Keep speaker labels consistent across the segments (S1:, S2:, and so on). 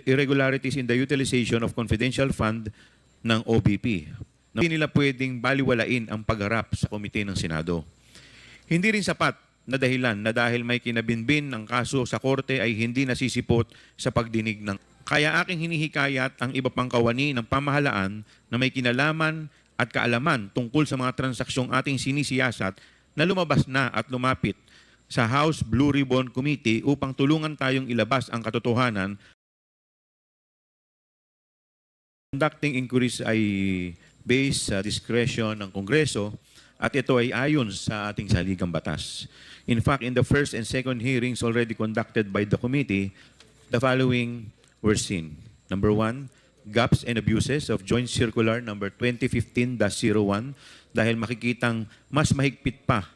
S1: irregularities in the utilization of confidential fund ng OBP. Hindi nila pwedeng baliwalain ang pagharap sa komite ng Senado. Hindi rin sapat na dahilan na dahil may kinabinbin ng kaso sa korte ay hindi nasisipot sa pagdinig ng. Kaya aking hinihikayat ang iba pang kawani ng pamahalaan na may kinalaman at kaalaman tungkol sa mga transaksyong ating sinisiyasat na lumabas na at lumapit sa House Blue Ribbon Committee upang tulungan tayong ilabas ang katotohanan. Conducting inquiries ay based sa discretion ng Kongreso at ito ay ayon sa ating saligang batas. In fact, in the first and second hearings already conducted by the committee, the following were seen. Number 1, gaps and abuses of Joint Circular number 2015-01 dahil makikitang mas mahigpit pa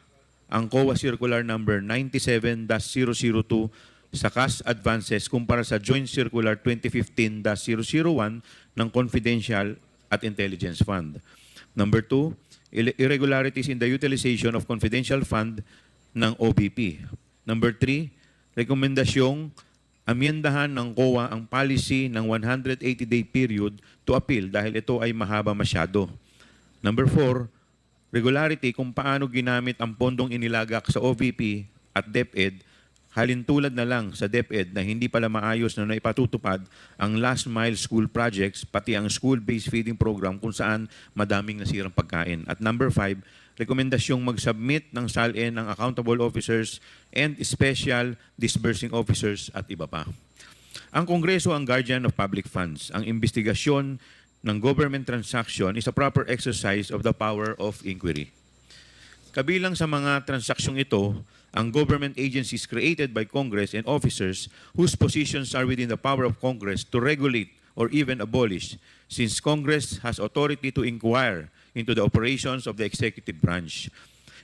S1: ang COA Circular number 97-002 sa cash advances kumpara sa Joint Circular 2015-001 ng Confidential at Intelligence Fund. Number 2, irregularities in the utilization of confidential fund ng OBP. Number 3, rekomendasyong amyendahan ng COA ang policy ng 180-day period to appeal dahil ito ay mahaba masyado. Number 4, regularity kung paano ginamit ang pondong inilagak sa OVP at DepEd, halintulad na lang sa DepEd na hindi pala maayos na naipatutupad ang last mile school projects pati ang school-based feeding program kung saan madaming nasirang pagkain. At number 5, rekomendasyong mag-submit ng SALN ng accountable officers and special disbursing officers at iba pa. Ang Kongreso ang guardian of public funds. Ang investigasyon ng government transaction is a proper exercise of the power of inquiry. Kabilang sa mga transaksyong ito, ang government agencies created by Congress and officers whose positions are within the power of Congress to regulate or even abolish, since Congress has authority to inquire into the operations of the executive branch.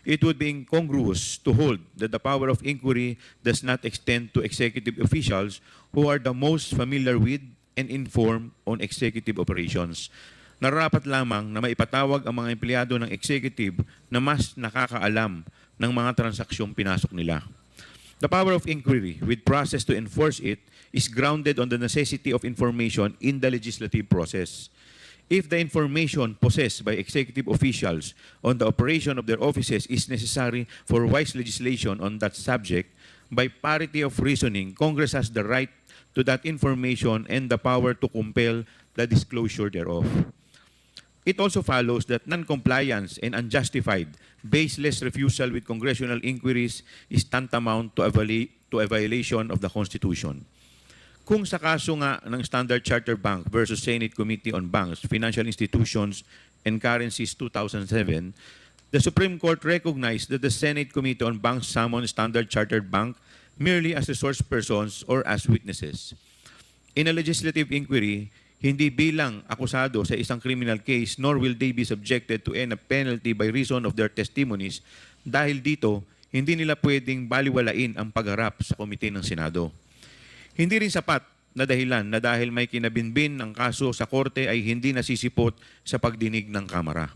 S1: It would be incongruous to hold that the power of inquiry does not extend to executive officials who are the most familiar with and informed on executive operations. Nararapat lamang na maipatawag ang mga empleyado ng executive na mas nakakaalam ng mga transaksyong pinasok nila. The power of inquiry, with process to enforce it, is grounded on the necessity of information in the legislative process. If the information possessed by executive officials on the operation of their offices is necessary for wise legislation on that subject, by parity of reasoning, Congress has the right to that information and the power to compel the disclosure thereof. It also follows that non-compliance and unjustified, baseless refusal with congressional inquiries is tantamount to a violation of the Constitution. Kung sa kaso nga ng Standard Chartered Bank versus Senate Committee on Banks, Financial Institutions, and Currencies 2007, the Supreme Court recognized that the Senate Committee on Banks summoned Standard Chartered Bank merely as resource persons or as witnesses. In a legislative inquiry, hindi bilang akusado sa isang criminal case, nor will they be subjected to any penalty by reason of their testimonies. Dahil dito, hindi nila pwedeng baliwalain ang pagharap sa komite ng Senado. Hindi rin sapat na dahilan na dahil may kinabinbin ng kaso sa korte ay hindi nasisipot sa pagdinig ng Kamara.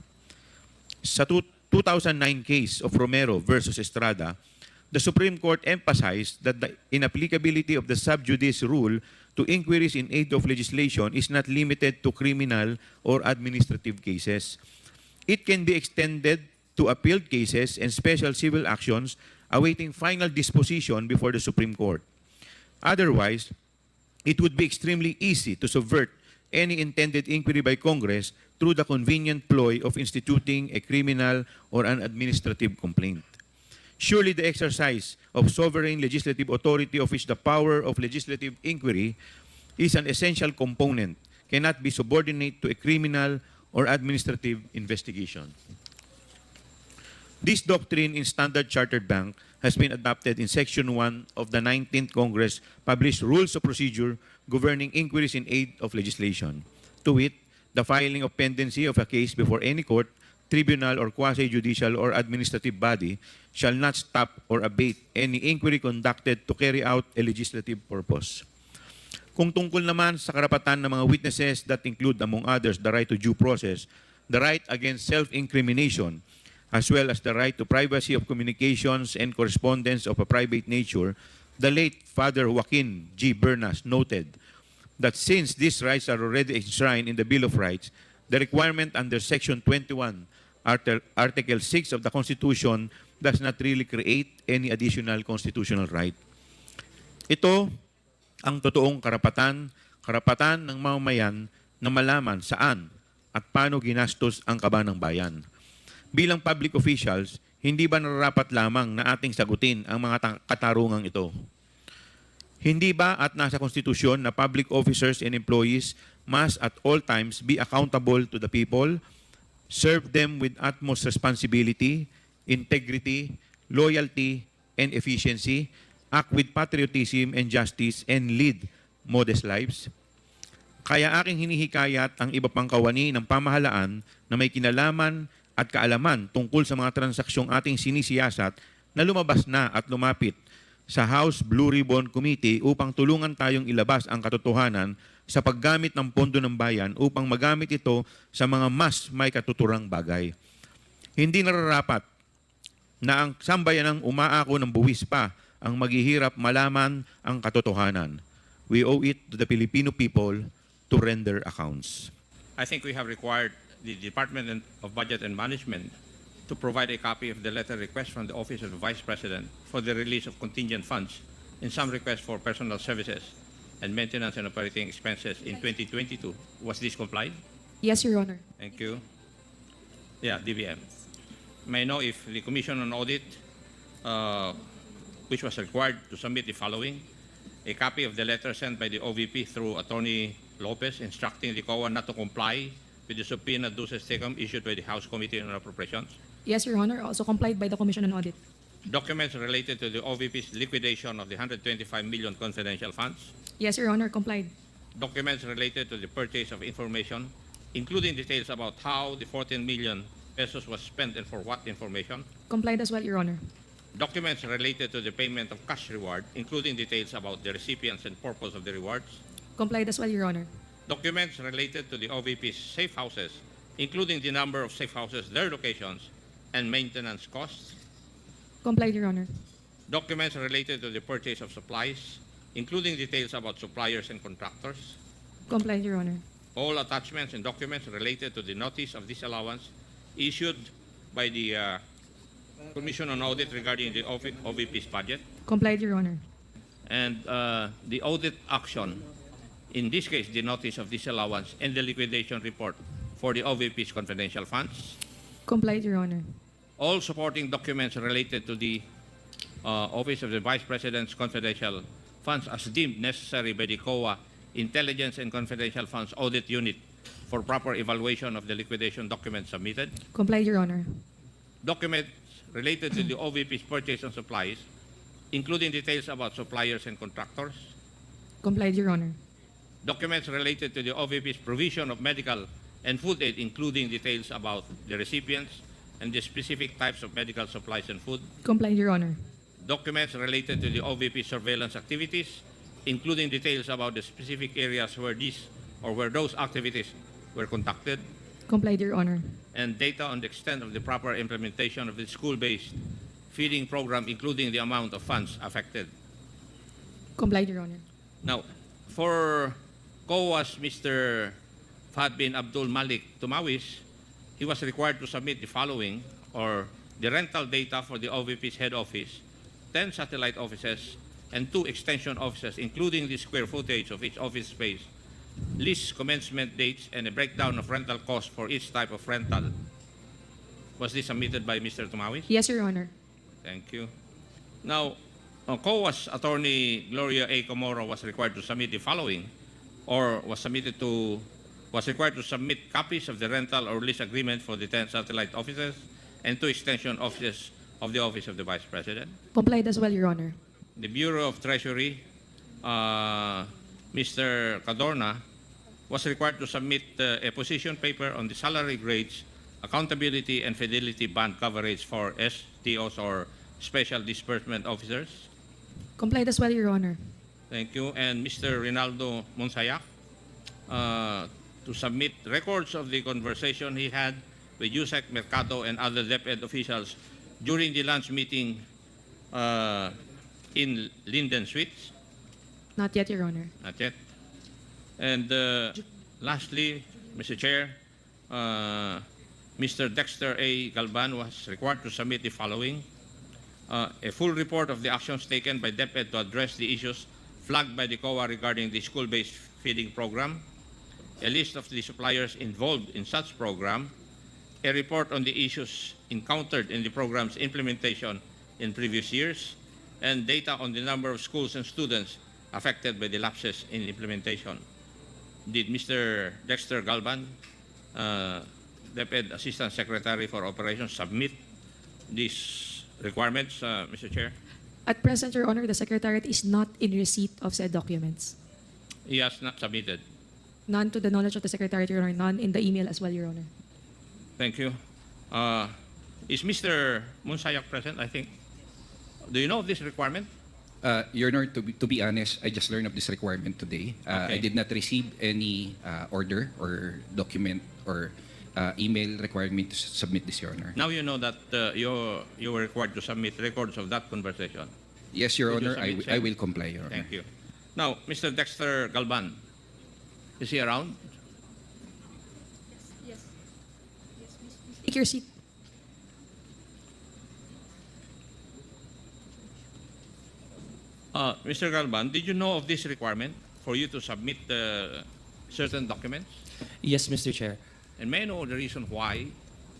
S1: Sa 2009 case of Romero versus Estrada, the Supreme Court emphasized that the inapplicability of the sub judice rule to inquiries in aid of legislation is not limited to criminal or administrative cases. It can be extended to appealed cases and special civil actions awaiting final disposition before the Supreme Court. Otherwise, it would be extremely easy to subvert any intended inquiry by Congress through the convenient ploy of instituting a criminal or an administrative complaint. Surely the exercise of sovereign legislative authority of which the power of legislative inquiry is an essential component, cannot be subordinate to a criminal or administrative investigation. This doctrine in Standard Chartered Bank has been adopted in Section 1 of the 19th Congress published Rules of Procedure governing inquiries in aid of legislation. To wit, the filing of pendency of a case before any court, tribunal, or quasi-judicial or administrative body shall not stop or abate any inquiry conducted to carry out a legislative purpose. Kung tungkol naman sa karapatan ng mga witnesses that include, among others, the right to due process, the right against self-incrimination, as well as the right to privacy of communications and correspondence of a private nature, the late Father Joaquin G. Bernas noted, that since these rights are already enshrined in the Bill of Rights, the requirement under Section 21, Article 6 of the Constitution does not really create any additional constitutional right. Ito ang totoong karapatan ng mamamayan na malaman saan at paano ginastos ang kaban ng bayan. Bilang public officials, hindi ba nararapat lamang na ating sagutin ang mga katarungang ito? Hindi ba at nasa konstitusyon na public officers and employees must at all times be accountable to the people, serve them with utmost responsibility, integrity, loyalty, and efficiency, act with patriotism and justice, and lead modest lives? Kaya aking hinihikayat ang iba pang kawani ng pamahalaan na may kinalaman at kaalaman tungkol sa mga transaksyong ating sinisiyasat na lumabas na at lumapit sa House Blue Ribbon Committee upang tulungan tayong ilabas ang katotohanan sa paggamit ng pondo ng bayan upang magamit ito sa mga mas may katuturang bagay. Hindi nararapat na ang sambayanang umaako ng buwis pa ang maghihirap malaman ang katotohanan. We owe it to the Filipino people to render accounts.
S2: I think we have required the Department of Budget and Management to provide a copy of the letter request from the Office of the Vice President for the release of contingent funds in some requests for personal services and maintenance and operating expenses in 2022. Was this complied?
S3: Yes, Your Honor.
S2: Thank you. Yeah, DBM. May I know if the Commission on Audit, which was required to submit the following: a copy of the letter sent by the OVP through Attorney Lopez instructing the COA not to comply with the subpoena duces tecum issued by the House Committee on Appropriations;
S3: Yes, Your Honor. Also complied by the Commission on Audit.
S2: documents related to the OVP's liquidation of the 125 million confidential funds;
S3: Yes, Your Honor. Complied.
S2: documents related to the purchase of information, including details about how the 14 million pesos was spent and for what information;
S3: Complied as well, Your Honor.
S2: documents related to the payment of cash reward, including details about the recipients and purpose of the rewards;
S3: Complied as well, Your Honor.
S2: documents related to the OVP's safe houses, including the number of safe houses, their locations, and maintenance costs;
S3: Complied, Your Honor.
S2: documents related to the purchase of supplies, including details about suppliers and contractors;
S3: Complied, Your Honor.
S2: all attachments and documents related to the notice of disallowance issued by the Commission on Audit regarding the OVP's budget;
S3: Complied, Your Honor.
S2: and the audit action, in this case, the notice of disallowance and the liquidation report for the OVP's confidential funds;
S3: Complied, Your Honor.
S2: all supporting documents related to the Office of the Vice President's confidential funds as deemed necessary by the COA Intelligence and Confidential Funds Audit Unit for proper evaluation of the liquidation documents submitted;
S3: Complied, Your Honor.
S2: documents related to the OVP's purchase of supplies, including details about suppliers and contractors;
S3: Complied, Your Honor.
S2: documents related to the OVP's provision of medical and food aid, including details about the recipients and the specific types of medical supplies and food;
S3: Complied, Your Honor.
S2: documents related to the OVP surveillance activities, including details about the specific areas where these or where those activities were conducted;
S3: Complied, Your Honor.
S2: and data on the extent of the proper implementation of the school-based feeding program, including the amount of funds affected.
S3: Complied, Your Honor.
S2: Now, for COA's Mr. Fahad bin Abdul Malik Tumawis, he was required to submit the following, or the rental data for the OVP's head office, 10 satellite offices, and 2 extension offices, including the square footage of each office space, lease commencement dates, and a breakdown of rental costs for each type of rental. Was this submitted by Mr. Tumawis?
S3: Yes, Your Honor.
S2: Thank you. Now, COA's attorney Gloria A. Comoro was required to submit the following, or was required to submit copies of the rental or lease agreement for the 10 satellite offices and 2 extension offices of the Office of the Vice President.
S3: Complied as well, Your Honor.
S2: The Bureau of Treasury, Mr. Cadorna, was required to submit a position paper on the salary grades, accountability, and fidelity band coverage for STOs, or Special Disbursement Officers.
S3: Complied as well, Your Honor.
S2: Thank you. And Mr. Rinaldo Monsayak, to submit records of the conversation he had with Yusek Mercado and other DepEd officials during the lunch meeting in Linden Suites.
S3: Not yet, Your Honor.
S2: Not yet. And lastly, Mr. Chair, Mr. Dexter A. Galban was required to submit the following: a full report of the actions taken by DepEd to address the issues flagged by the COA regarding the school-based feeding program, a list of the suppliers involved in such program, a report on the issues encountered in the program's implementation in previous years, and data on the number of schools and students affected by the lapses in implementation. Did Mr. Dexter Galban, DepEd Assistant Secretary for Operations, submit these requirements, Mr. Chair?
S3: At present, Your Honor, the Secretariat is not in receipt of said documents.
S2: He has not submitted.
S3: None to the knowledge of the Secretariat, Your Honor. None in the email as well, Your Honor.
S2: Thank you. Is Mr. Monsayak present, I think? Do you know of this requirement?
S4: Your Honor, to be honest, I just learned of this requirement today.
S2: Okay.
S4: I did not receive any order or document or email requiring me to submit this, Your Honor.
S2: Now you know that you were required to submit records of that conversation.
S4: Yes, Your
S2: Would you
S4: Honor,
S2: submit,
S4: I
S2: sir?
S4: will comply, Your Honor.
S2: Thank you. Now, Mr. Dexter Galban, is he around?
S3: Take your seat.
S2: Mr. Galban, did you know of this requirement for you to submit certain documents?
S5: Yes, Mr. Chair.
S2: And may I know the reason why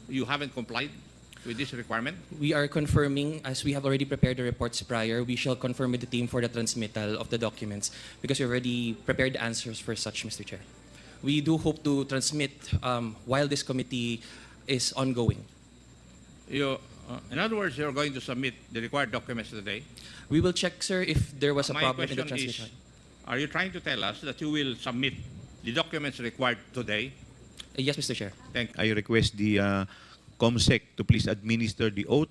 S2: you haven't complied with this requirement?
S5: We are confirming, as we have already prepared the reports prior, we shall confirm with the team for the transmittal of the documents because we already prepared the answers for such, Mr. Chair. We do hope to transmit while this committee is ongoing.
S2: In other words, you're going to submit the required documents today.
S5: We will check, sir, if there was a
S2: My
S5: problem in the
S2: question
S5: transmission.
S2: is, are you trying to tell us that you will submit the documents required today?
S5: Yes, Mr. Chair.
S2: Thank you.
S1: I request the COMSEC to please administer the oath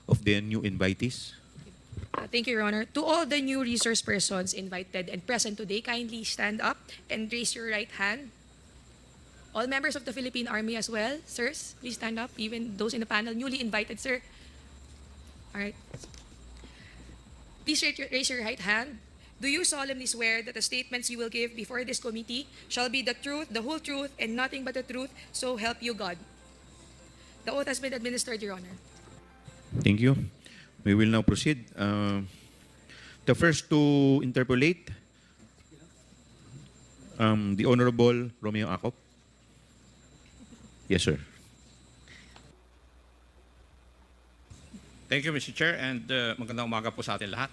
S1: of the new invitees.
S3: Thank you, Your Honor. To all the new resource persons invited and present today, kindly stand up and raise your right hand. All members of the Philippine Army as well, sirs, please stand up. Even those in the panel newly invited, sir. All right. Please raise your right hand. Do you solemnly swear that the statements you will give before this committee shall be the truth, the whole truth, and nothing but the truth, so help you God? The oath has been administered, Your Honor.
S1: Thank you. We will now proceed. The first to interpolate, the Honorable Romeo Acop. Yes, sir.
S2: Thank you, Mr. Chair, and magandang umaga po sa atin lahat.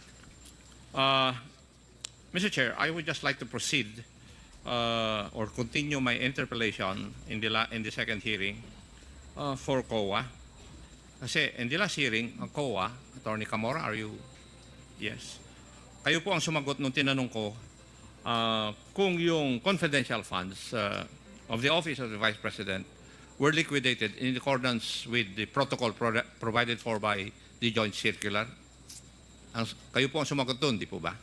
S2: Mr. Chair, I would just like to proceed or continue my interpellation in the second hearing for COA. Kasi in the last hearing, ang COA, Attorney Camora, are you? Yes. Kayo po ang sumagot nung tinanong ko kung yung confidential funds of the Office of the Vice President were liquidated in accordance with the protocol provided for by the Joint Circular. Kayo po ang sumagot doon, di po ba?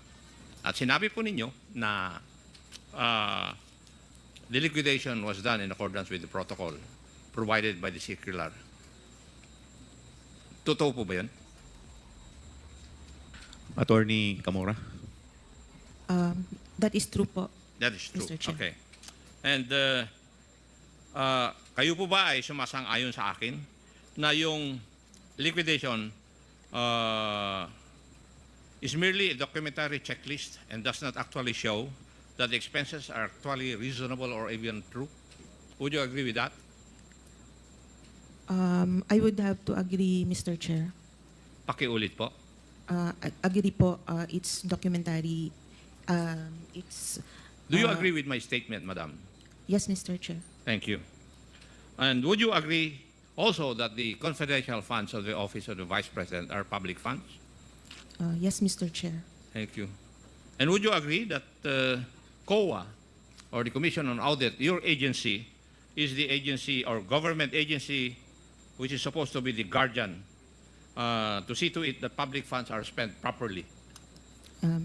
S2: At sinabi po ninyo na the liquidation was done in accordance with the protocol provided by the circular. Totoo po ba yun?
S1: Attorney Camora.
S6: That is true po.
S2: That is true.
S6: Mr. Chair.
S2: Okay. And kayo po ba ay sumasang-ayon sa akin na yung liquidation is merely a documentary checklist and does not actually show that the expenses are actually reasonable or even true? Would you agree with that?
S6: I would have to agree, Mr. Chair.
S2: Pakiulit po.
S6: Agree po, it's documentary. It's.
S2: Do you agree with my statement, Madam?
S6: Yes, Mr. Chair.
S2: Thank you. And would you agree also that the confidential funds of the Office of the Vice President are public funds?
S6: Yes, Mr. Chair.
S2: Thank you. And would you agree that COA, or the Commission on Audit, your agency, is the agency or government agency which is supposed to be the guardian to see to it that public funds are spent properly?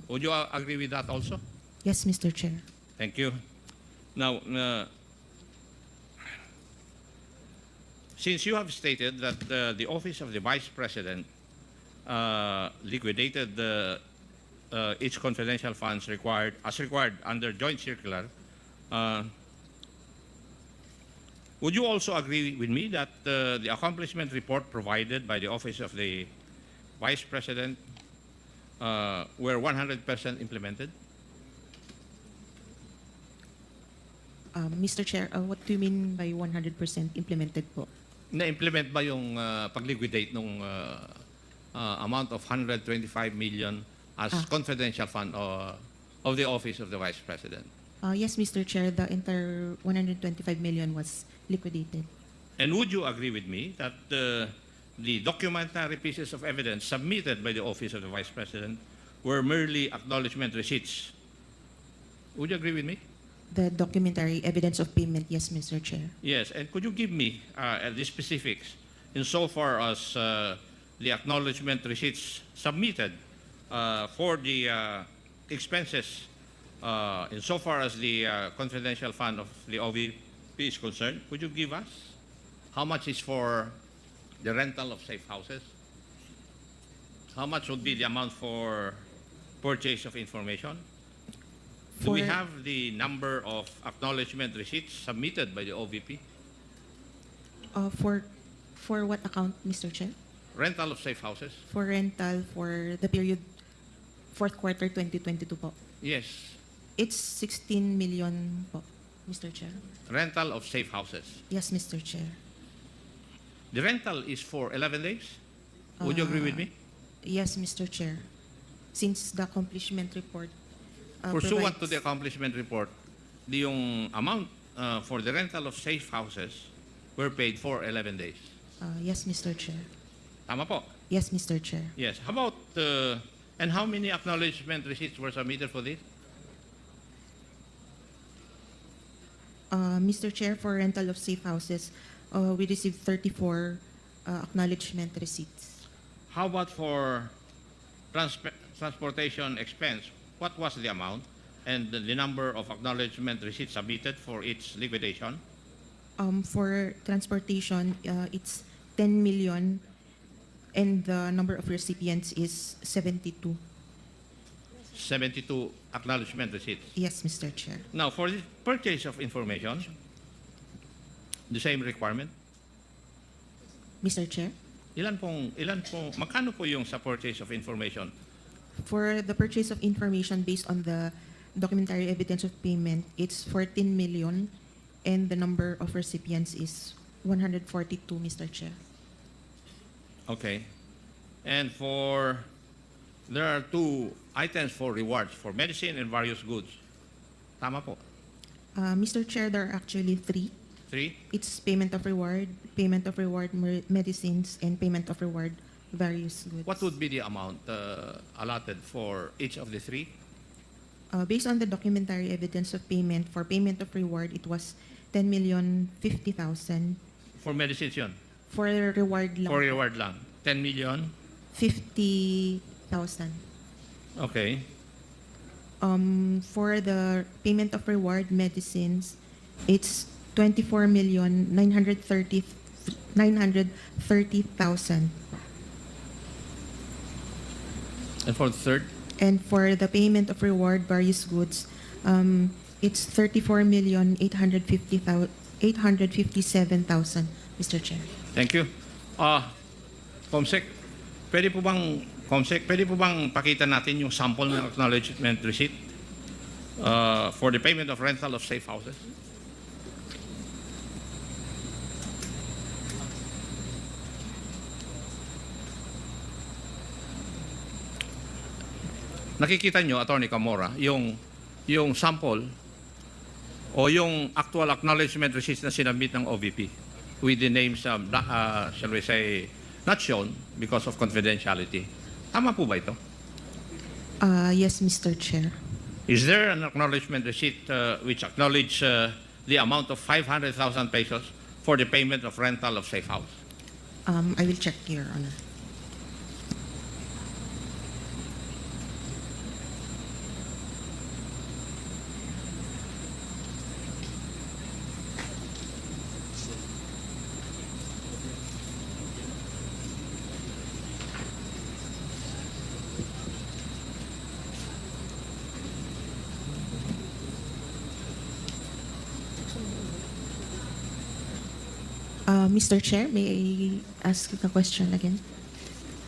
S2: Would you agree with that also?
S6: Yes, Mr. Chair.
S2: Thank you. Now, since you have stated that the Office of the Vice President liquidated its confidential funds required under Joint Circular Uh, would you also agree with me that the accomplishment report provided by the Office of the Vice President were 100% implemented?
S6: Mr. Chair, what do you mean by 100% implemented po?
S2: Na-implement ba yung pag-liquidate ng amount of 125 million as confidential fund of the Office of the Vice President?
S6: Yes, Mr. Chair, the entire 125 million was liquidated.
S2: And would you agree with me that the documentary pieces of evidence submitted by the Office of the Vice President were merely acknowledgement receipts? Would you agree with me?
S6: The documentary evidence of payment, yes, Mr. Chair.
S2: Yes, and could you give me the specifics insofar as the acknowledgement receipts submitted for the expenses insofar as the confidential fund of the OVP is concerned? Could you give us how much is for the rental of safe houses? How much would be the amount for purchase of information? Do we
S6: For-
S2: have the number of acknowledgement receipts submitted by the OVP?
S6: For what account, Mr. Chair?
S2: Rental of safe houses?
S6: For rental for the period fourth quarter 2022 po.
S2: Yes.
S6: It's 16 million po, Mr. Chair.
S2: Rental of safe houses.
S6: Yes, Mr. Chair.
S2: The rental is for 11 days? Would you agree with me?
S6: Yes, Mr. Chair. Since the accomplishment report
S2: Pursuant to
S6: provides-
S2: the accomplishment report, yung amount for the rental of safe houses were paid for 11 days.
S6: Yes, Mr. Chair.
S2: Tama po?
S6: Yes, Mr. Chair.
S2: Yes. How about, and how many acknowledgement receipts were submitted for this?
S6: Mr. Chair, for rental of safe houses, we received 34 acknowledgement receipts.
S2: How about for transportation expense? What was the amount and the number of acknowledgement receipts submitted for its liquidation?
S6: For transportation, it's 10 million, and the number of recipients is 72.
S2: 72 acknowledgement receipts.
S6: Yes, Mr. Chair.
S2: Now, for the purchase of information, the same requirement?
S6: Mr. Chair,
S2: Magkano po yung sa purchase of information?
S6: for the purchase of information based on the documentary evidence of payment, it's 14 million, and the number of recipients is 142, Mr. Chair.
S2: Okay. And there are two items for rewards, for medicine and various goods. Tama po.
S6: Mr. Chair, there are actually three.
S2: Three?
S6: It's payment of reward medicines, and payment of reward various goods.
S2: What would be the amount allotted for each of the three?
S6: Based on the documentary evidence of payment, for payment of reward, it was 10,050,000.
S2: For medicines yun?
S6: For reward lang,
S2: For reward lang? 10 million?
S6: 50,000.
S2: Okay.
S6: For the payment of reward medicines, it's 24,930,000.
S2: And for the third?
S6: And for the payment of reward various goods, it's 34,857,000, Mr. Chair.
S2: Thank you. Comsec, pwede po bang pakita natin yung sample ng acknowledgement receipt for the payment of rental of safe houses? Nakikita nyo, Attorney Camora, yung sample o yung actual acknowledgement receipts na sinabit ng OVP with the names, shall we say, not shown because of confidentiality. Tama po ba ito?
S6: Yes, Mr. Chair.
S2: Is there an acknowledgement receipt which acknowledge the amount of 500,000 pesos for the payment of rental of safe house?
S6: I will check, Your Honor. Mr. Chair, may I ask a question again?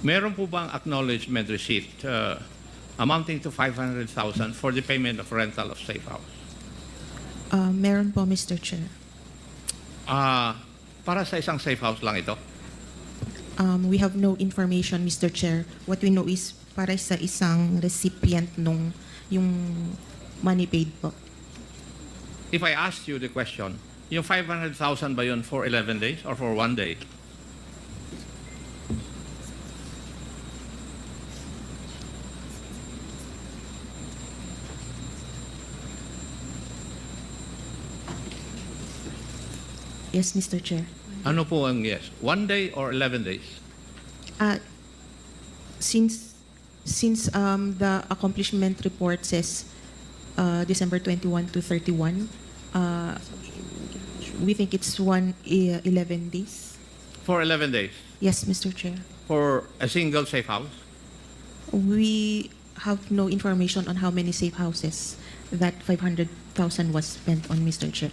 S2: Meron po bang acknowledgement receipt amounting to 500,000 for the payment of rental of safe house?
S6: Meron po, Mr. Chair.
S2: Para sa isang safe house lang ito?
S6: We have no information, Mr. Chair. What we know is para sa isang recipient nung yung money paid po.
S2: If I asked you the question, yung 500,000 ba yun for 11 days or for 1 day?
S6: Yes, Mr. Chair.
S2: Ano po ang yes? 1 day or 11 days?
S6: Since the accomplishment report says December 21 to 31, we think it's 11 days.
S2: For 11 days?
S6: Yes, Mr. Chair.
S2: For a single safe house?
S6: We have no information on how many safe houses that 500,000 was spent on, Mr. Chair.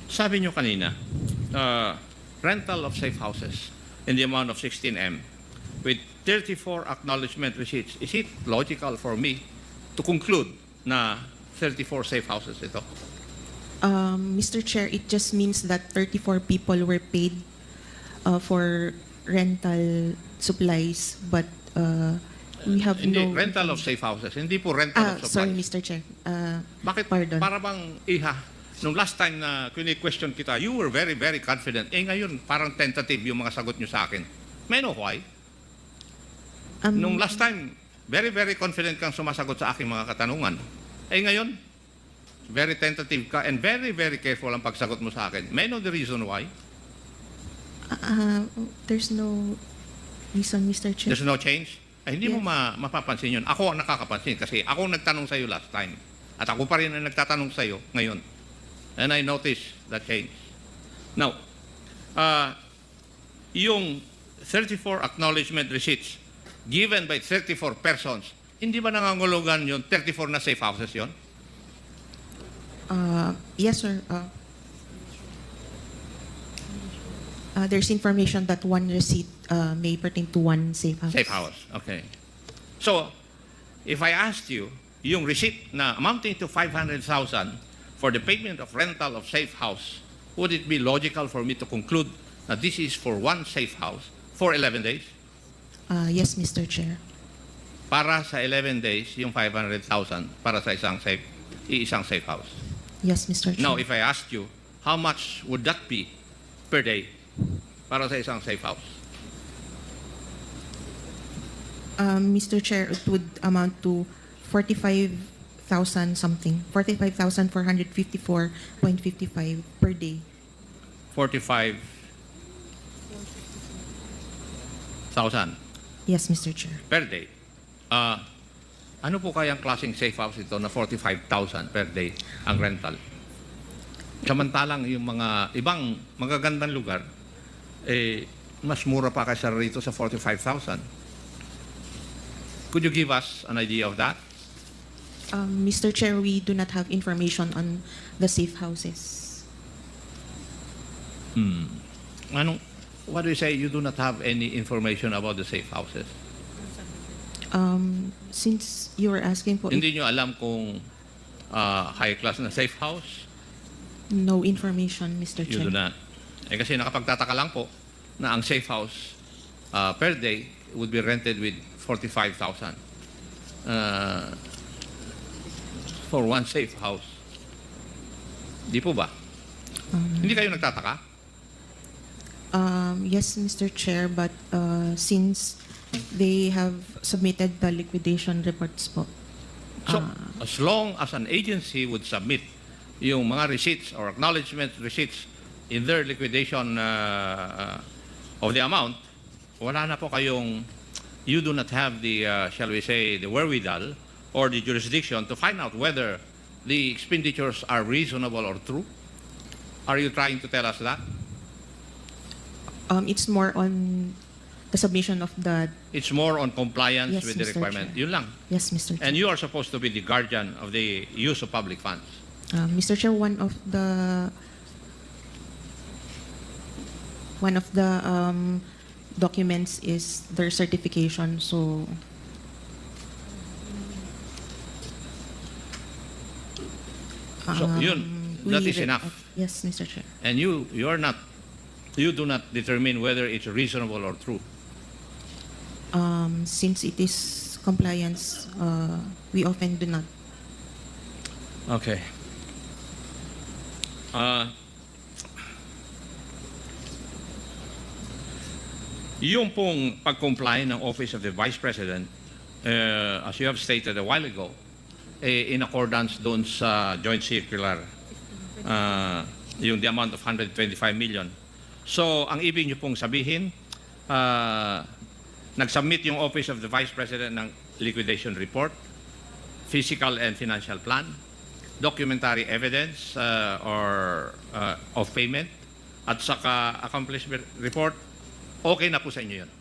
S2: Sabi nyo kanina, rental of safe houses in the amount of 16M with 34 acknowledgement receipts. Is it logical for me to conclude na 34 safe houses ito?
S6: Mr. Chair, it just means that 34 people were paid for rental supplies, but we have
S2: Hindi,
S6: no...
S2: rental of safe houses. Hindi po rental of supplies.
S6: Sorry, Mr. Chair.
S2: Bakit?
S6: Pardon.
S2: Para bang iha, nung last time na question kita, you were very, very confident. Ngayon, parang tentative yung mga sagot nyo sa akin. May know why? Nung last time, very, very confident kang sumasagot sa aking mga katanungan. Ngayon, very tentative ka and very, very careful ang pagsagot mo sa akin. May know the reason why?
S6: There's no reason, Mr. Chair.
S2: There's no change? Hindi mo
S6: Yes.
S2: mapapansin yun. Ako ang nakakapansin kasi ako ang nagtanong sa iyo last time. At ako pa rin ang nagtatanong sa iyo ngayon. And I noticed that change. Now, yung 34 acknowledgement receipts given by 34 persons, hindi ba nangangulugan yung 34 na safe houses yon?
S6: Yes, sir. There's information that one receipt may pertain to one safe house.
S2: Safe house, okay. So, if I asked you, yung receipt na amounting to 500,000 for the payment of rental of safe house, would it be logical for me to conclude that this is for one safe house for 11 days?
S6: Yes, Mr. Chair.
S2: Para sa 11 days, yung 500,000 para sa isang safe house.
S6: Yes, Mr. Chair.
S2: Now, if I asked you, how much would that be per day para sa isang safe house?
S6: Mr. Chair, it would amount to 45,000 something. 45,454.55 per day.
S2: 45,000
S6: Yes, Mr. Chair.
S2: per day. Ano po kayang klaseng safe house ito na 45,000 per day ang rental? Samantalang yung mga ibang magagandang lugar, mas mura pa kaysa rito sa 45,000. Could you give us an idea of that?
S6: Mr. Chair, we do not have information on the safe houses.
S2: What do you say? You do not have any information about the safe houses?
S6: Since you were asking po,
S2: Hindi nyo alam kung high class na safe house?
S6: no information, Mr.
S2: You
S6: Chair.
S2: do not. Kasi nakapagtataka lang po na ang safe house per day would be rented with 45,000 for one safe house. Di po ba? Hindi kayo nagtataka?
S6: Yes, Mr. Chair, but since they have submitted the liquidation reports po.
S2: So, as long as an agency would submit yung mga receipts or acknowledgement receipts in their liquidation of the amount, wala na po kayong, you do not have the, shall we say, the wherewithal or the jurisdiction to find out whether the expenditures are reasonable or true? Are you trying to tell us that?
S6: It's more on the submission of the...
S2: It's more on compliance
S6: Yes,
S2: with the
S6: Mr.
S2: requirement.
S6: Chair.
S2: Yun lang.
S6: Yes, Mr. Chair.
S2: And you are supposed to be the guardian of the use of public funds.
S6: Mr. Chair, one of the One of the documents is their certification. So,
S2: So, yun, that is enough.
S6: Yes, Mr. Chair.
S2: And you do not determine whether it's reasonable or true.
S6: Since it is compliance, we often do not.
S2: Okay. Yung pong pag-comply ng Office of the Vice President, as you have stated a while ago, in accordance doon sa joint circular, yung the amount of 125 million. So, ang ibig niyo pong sabihin, nag-submit yung Office of the Vice President ng liquidation report, physical and financial plan, documentary evidence of payment, at saka accomplishment report. Okay na po sa inyo yun.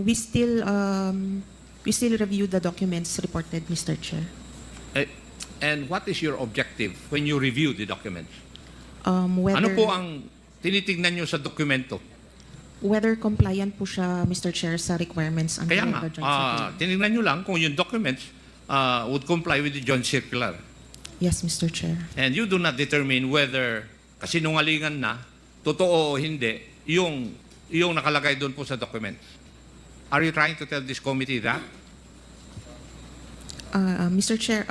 S6: We still review the documents reported, Mr. Chair.
S2: And what is your objective when you review the documents?
S6: Whether,
S2: Ano po ang tinitignan nyo sa dokumento?
S6: whether compliant po siya, Mr. Chair, sa requirements under
S2: Kaya nga,
S6: the joint circular.
S2: tinignan nyo lang kung yung documents would comply with the joint circular.
S6: Yes, Mr. Chair.
S2: And you do not determine whether kasinungalingan na, totoo o hindi, yung nakalagay doon po sa documents. Are you trying to tell this committee that?
S6: Mr. Chair,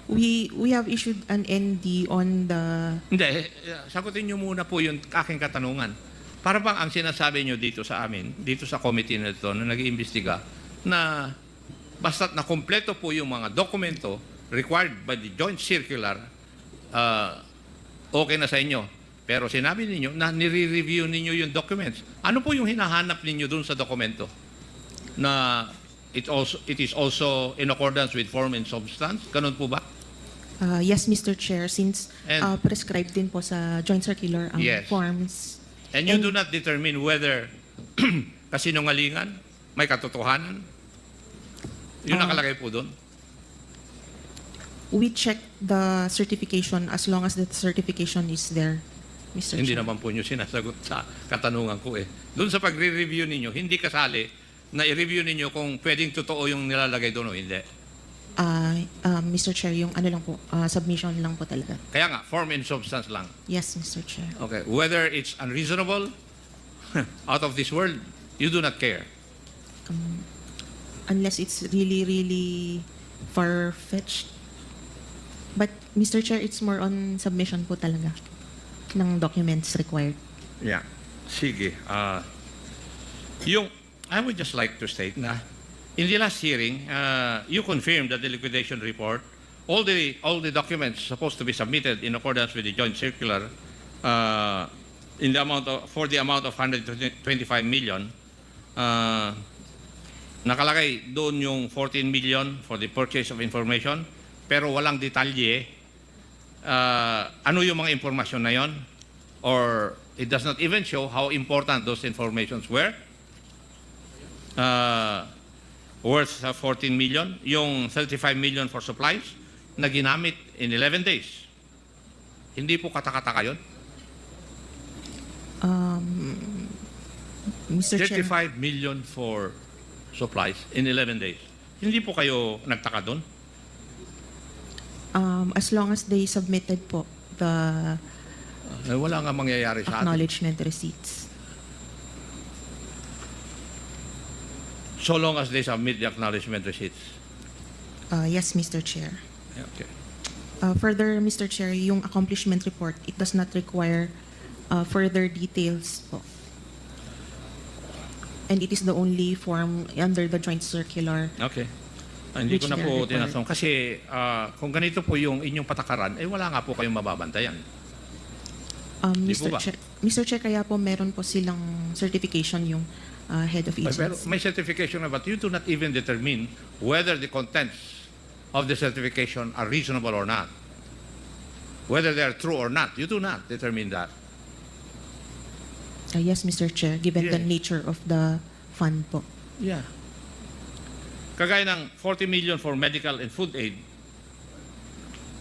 S6: we have issued an ND on the...
S2: Hindi, sagutin nyo muna po yung aking katanungan. Para bang ang sinasabi nyo dito sa amin, dito sa committee na ito, na nag-iimbestiga, na basta't na kompleto po yung mga dokumento required by the joint circular, okay na sa inyo. Pero sinabi ninyo na nire-review ninyo yung documents. Ano po yung hinahanap ninyo dun sa dokumento? Na it is also in accordance with form and substance? Ganun po ba?
S6: Yes, Mr. Chair, since
S2: And-
S6: prescribed din po sa joint circular ang
S2: Yes.
S6: forms.
S2: And you do not determine whether kasinungalingan, may katotohanan? Yung nakalagay po doon?
S6: We check the certification as long as the certification is there, Mr.
S2: Hindi
S6: Chair.
S2: naman po nyo sinasagot sa katanungan ko eh. Doon sa pagre-review ninyo, hindi kasali na i-review ninyo kung pwedeng totoo yung nilalagay doon o hindi.
S6: Mr. Chair, yung ano lang po, submission lang po talaga.
S2: Kaya nga, form and substance lang.
S6: Yes, Mr. Chair.
S2: Okay. Whether it's unreasonable, out of this world, you do not care.
S6: Unless it's really, really far-fetched. But, Mr. Chair, it's more on submission po talaga ng documents required.
S2: Yeah. Sige. I would just like to state na in the last hearing, you confirmed that the liquidation report, all the documents supposed to be submitted in accordance with the joint circular, for the amount of 125 million, nakalagay doon yung 14 million for the purchase of information, pero walang detalye. Ano yung mga impormasyon na yon? Or it does not even show how important those informations were. Worth 14 million, yung 35 million for supplies na ginamit in 11 days. Hindi po katakataka yun?
S6: Mr. Chair,
S2: 35 million for supplies in 11 days. Hindi po kayo nagtaka doon?
S6: as long as they submitted po the
S2: Wala nga mangyayari sa atin.
S6: acknowledgement receipts.
S2: So long as they submit the acknowledgement receipts.
S6: Yes, Mr. Chair.
S2: Okay.
S6: Further, Mr. Chair, yung accomplishment report, it does not require further details po. And it is the only form under the joint circular.
S2: Okay. Hindi ko
S6: Which
S2: na
S6: they
S2: po
S6: are required.
S2: tinatanong. Kasi kung ganito po yung inyong patakaran, wala nga po kayong mababantayan. Di po ba?
S6: Mr. Chair, kaya po meron po silang certification yung head of
S2: Pero
S6: agency.
S2: may certification na, but you do not even determine whether the contents of the certification are reasonable or not. Whether they are true or not, you do not determine that.
S6: Yes, Mr. Chair, given the
S2: Yes.
S6: nature of the fund po.
S2: Yeah. Kagaya ng 40 million for medical and food aid,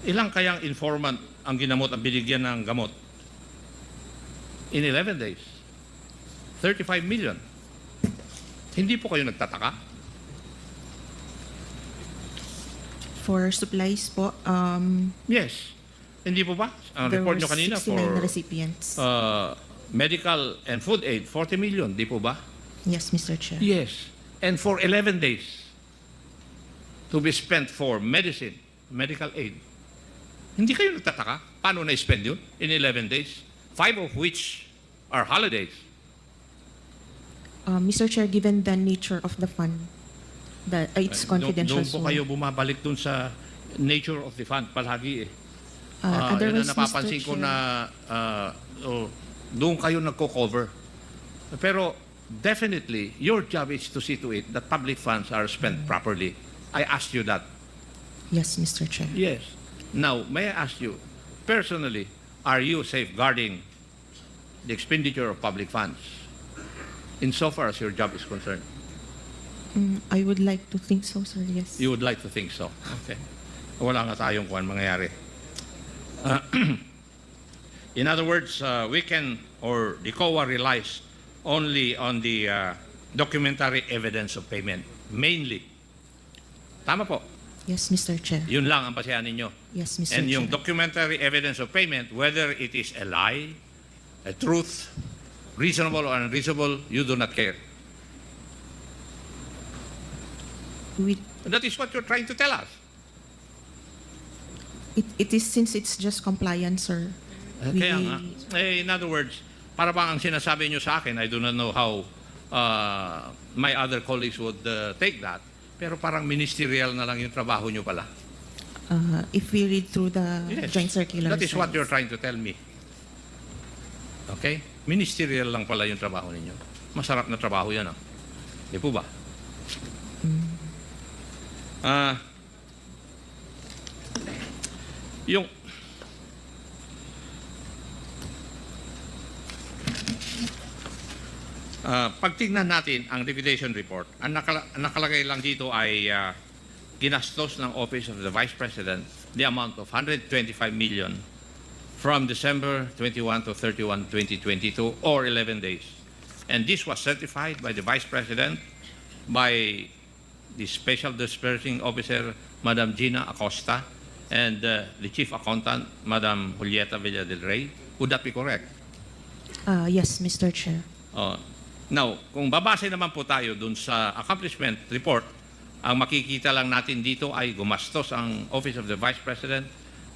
S2: ilang kayang informant ang ginamot, ang binigyan ng gamot? in 11 days. 35 million. Hindi po kayo nagtataka?
S6: For supplies po,
S2: Yes. Hindi po ba? Ang
S6: there
S2: report
S6: were
S2: nyo kanina
S6: 69
S2: for
S6: recipients.
S2: medical and food aid, 40 million. Di po ba?
S6: Yes, Mr. Chair.
S2: Yes. And for 11 days to be spent for medicine, medical aid. Hindi kayo nagtataka? Paano na-spend yun in 11 days? 5 of which are holidays.
S6: Mr. Chair, given the nature of the fund, it's confidential.
S2: Doon po kayo bumabalik dun sa nature of the fund palagi eh. Yun
S6: Otherwise,
S2: ang napapansin
S6: Mr.
S2: ko
S6: Chair,
S2: na doon kayo nagko-cover. Pero definitely, your job is to see to it that public funds are spent properly. I asked you that.
S6: Yes, Mr. Chair.
S2: Yes. Now, may I ask you, personally, are you safeguarding the expenditure of public funds insofar as your job is concerned?
S6: I would like to think so, sir. Yes.
S2: You would like to think so. Okay. Wala nga tayong kuwan mangyayari. In other words, we can, or the COA relies only on the documentary evidence of payment, mainly. Tama po.
S6: Yes, Mr. Chair.
S2: Yun lang ang basehan ninyo.
S6: Yes, Mr.
S2: And
S6: Chair.
S2: yung documentary evidence of payment, whether it is a lie, a truth, reasonable or unreasonable, you do not care.
S6: We-
S2: That is what you're trying to tell us.
S6: it is since it's just compliance, sir.
S2: Kaya nga. In other words, para bang ang sinasabi nyo sa akin, I do not know how my other colleagues would take that, pero parang ministerial na lang yung trabaho nyo pala.
S6: If we read through the
S2: Yes.
S6: joint circular,
S2: That is
S6: sir,
S2: what you're trying to tell me. Okay? Ministerial lang pala yung trabaho ninyo. Masarap na trabaho yan, ah. Di po ba? Yung pagtingnan natin ang liquidation report, ang nakalagay lang dito ay ginastos ng Office of the Vice President the amount of 125 million from December 21 to 31, 2022 or 11 days. And this was certified by the Vice President, by the Special Disbursing Officer, Madam Gina Acosta, and the Chief Accountant, Madam Julieta Villa del Rey. Would that be correct?
S6: yes, Mr. Chair.
S2: Now, kung babase naman po tayo dun sa accomplishment report, ang makikita lang natin dito ay gumastos ang Office of the Vice President